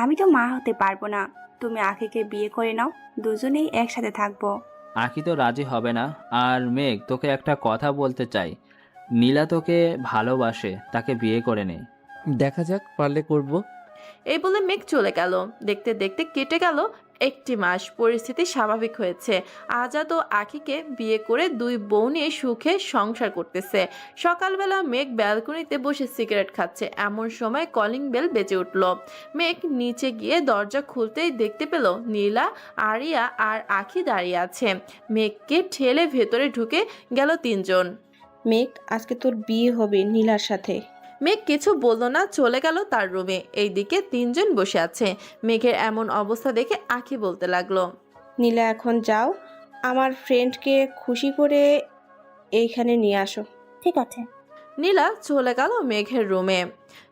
আমি তো মা হতে পারবো না, তুমি আখিকে বিয়ে করে নাও, দুজনেই একসাথে থাকবো। আঁকি তো রাজি হবে না। আর মেঘ, তোকে একটা কথা বলতে চাই, নীলা তোকে ভালোবাসে, তাকে বিয়ে করে নে। দেখা যাক, পারলে করব। এই বলে মেঘ চলে গেল। দেখতে দেখতে কেটে গেল 1 মাস। পরিস্থিতি স্বাভাবিক হয়েছে। আজাদ ও আখিকে বিয়ে করে 2 বউ নিয়ে সুখে সংসার করতেছে। সকালবেলা মেঘ ব্যালকনিতে বসে সিগারেট খাচ্ছে, এমন সময় কলিং বেল বেজে উঠল। মেঘ নিচে গিয়ে দরজা খুলতেই দেখতে পেল নীলা, আরিয়া আর আখি দাঁড়িয়ে আছে। মেঘকে ঠেলে ভেতরে ঢুকে গেল 3 জন। মেঘ, আজকে তোর বিয়ে হবে নীলার সাথে। মেঘ কিছু বলল না, চলে গেল তার রুমে। এইদিকে 3 জন বসে আছে। মেঘের এমন অবস্থা দেখে আখি বলতে লাগলো, নীলা, এখন যাও, আমার ফ্রেন্ডকে খুশি করে এইখানে নিয়ে আসো। ঠিক আছে। নীলা চলে গেল মেঘের রুমে।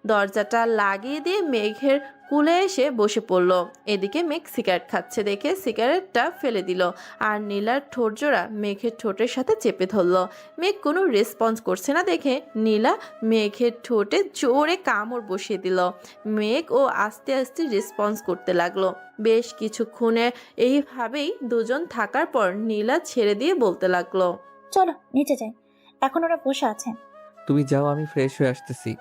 দরজাটা লাগিয়ে দিয়ে মেঘের কুলে এসে বসে পড়ল। এদিকে মেঘ সিগারেট খাচ্ছে দেখে সিগারেটটা ফেলে দিল, আর নীলার ঠোঁট জোড়া মেঘের ঠোঁটের সাথে চেপে ধরল। মেঘ কোনো রেসপন্স করছে না দেখে নীলা মেঘের ঠোঁটে জোরে কামড় বসিয়ে দিল। মেঘ ও আস্তে আস্তে রেসপন্স করতে লাগলো। বেশ কিছুক্ষণে এইভাবেই দুজন থাকার পর নীলা ছেড়ে দিয়ে বলতে লাগলো, চলো নিচে যাই, এখন ওরা বসে আছে। তুমি যাও, আমি ফ্রেশ হয়ে আসতেছি।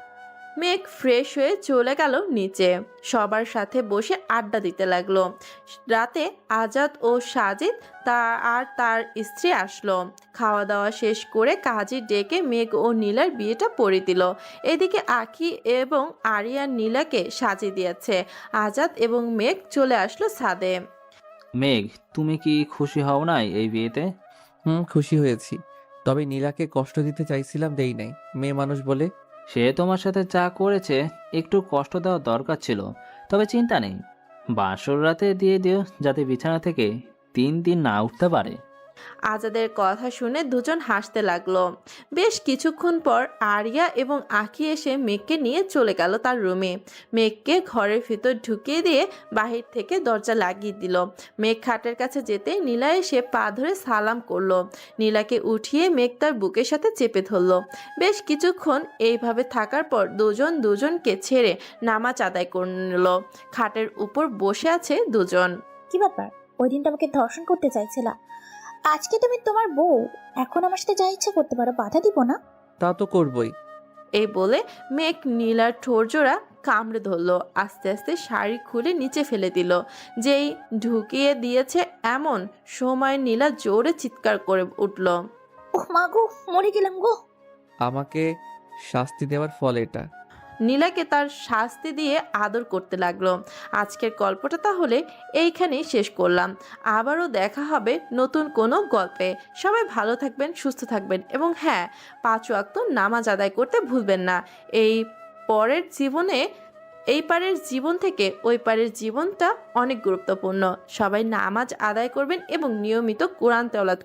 মেঘ ফ্রেশ হয়ে চলে গেল নিচে। সবার সাথে বসে আড্ডা দিতে লাগলো। রাতে আজাদ ও সাজিদ আর তার স্ত্রী আসলো। খাওয়া দাওয়া শেষ করে কাজী ডেকে মেঘ ও নীলার বিয়েটা পড়িয়ে দিল। এদিকে আখি এবং আরিয়া নীলাকে সাজিয়ে দিয়েছে। আজাদ এবং মেঘ চলে আসলো ছাদে। মেঘ, তুমি কি খুশি হও নাই এই বিয়েতে? খুশি হয়েছি, তবে নীলাকে কষ্ট দিতে চাইছিলাম, দেই নাই, মেয়ে মানুষ বলে। সে তোমার সাথে যা করেছে, একটু কষ্ট দেওয়া দরকার ছিল। তবে চিন্তা নেই, বাসর রাতে দিয়ে দিও, যাতে বিছানা থেকে 3 দিন না উঠতে পারে। আজাদের কথা শুনে দুজন হাসতে লাগলো। বেশ কিছুক্ষণ পর আরিয়া এবং আখি এসে মেঘকে নিয়ে চলে গেল তার রুমে। মেঘকে ঘরের ভিতর ঢুকিয়ে দিয়ে বাহির থেকে দরজা লাগিয়ে দিল। মেঘ খাটের কাছে যেতে নীলা এসে পা ধরে সালাম করলো। নীলাকে উঠিয়ে মেঘ তার বুকের সাথে চেপে ধরলো। বেশ কিছুক্ষণ এইভাবে থাকার পর দুজন দুজনকে ছেড়ে নামাজ আদায় করে নিল। খাটের উপর বসে আছে দুজন। কি ব্যাপার, ওই দিন তোমাকে ধর্ষণ করতে চাইছিলা, আজকে তুমি তোমার বউ, এখন আমার সাথে যা ইচ্ছা করতে পারো, বাধা দিব না। তা তো করবই। এই বলে মেঘ নীলার ঠোঁট জোড়া কামড়ে ধরলো। আস্তে আস্তে শাড়ি খুলে নিচে ফেলে দিল। যেই ঢুকিয়ে দিয়েছে এমন সময় নীলা জোরে চিৎকার করে উঠল, ওহ মা গো, মরে গেলাম গো। আমাকে শাস্তি দেওয়ার ফল এটা। নীলাকে তার শাস্তি দিয়ে আদর করতে লাগলো। আজকের গল্পটা তাহলে এইখানেই শেষ করলাম। আবারও দেখা হবে নতুন কোনো গল্পে। সবাই ভালো থাকবেন, সুস্থ থাকবেন, এবং হ্যাঁ, 5 ওয়াক্ত নামাজ আদায় করতে ভুলবেন না। এই পারের জীবন থেকে ওই পারের জীবনটা অনেক গুরুত্বপূর্ণ। সবাই নামাজ আদায় করবেন এবং নিয়মিত কোরআন তেলাওয়াত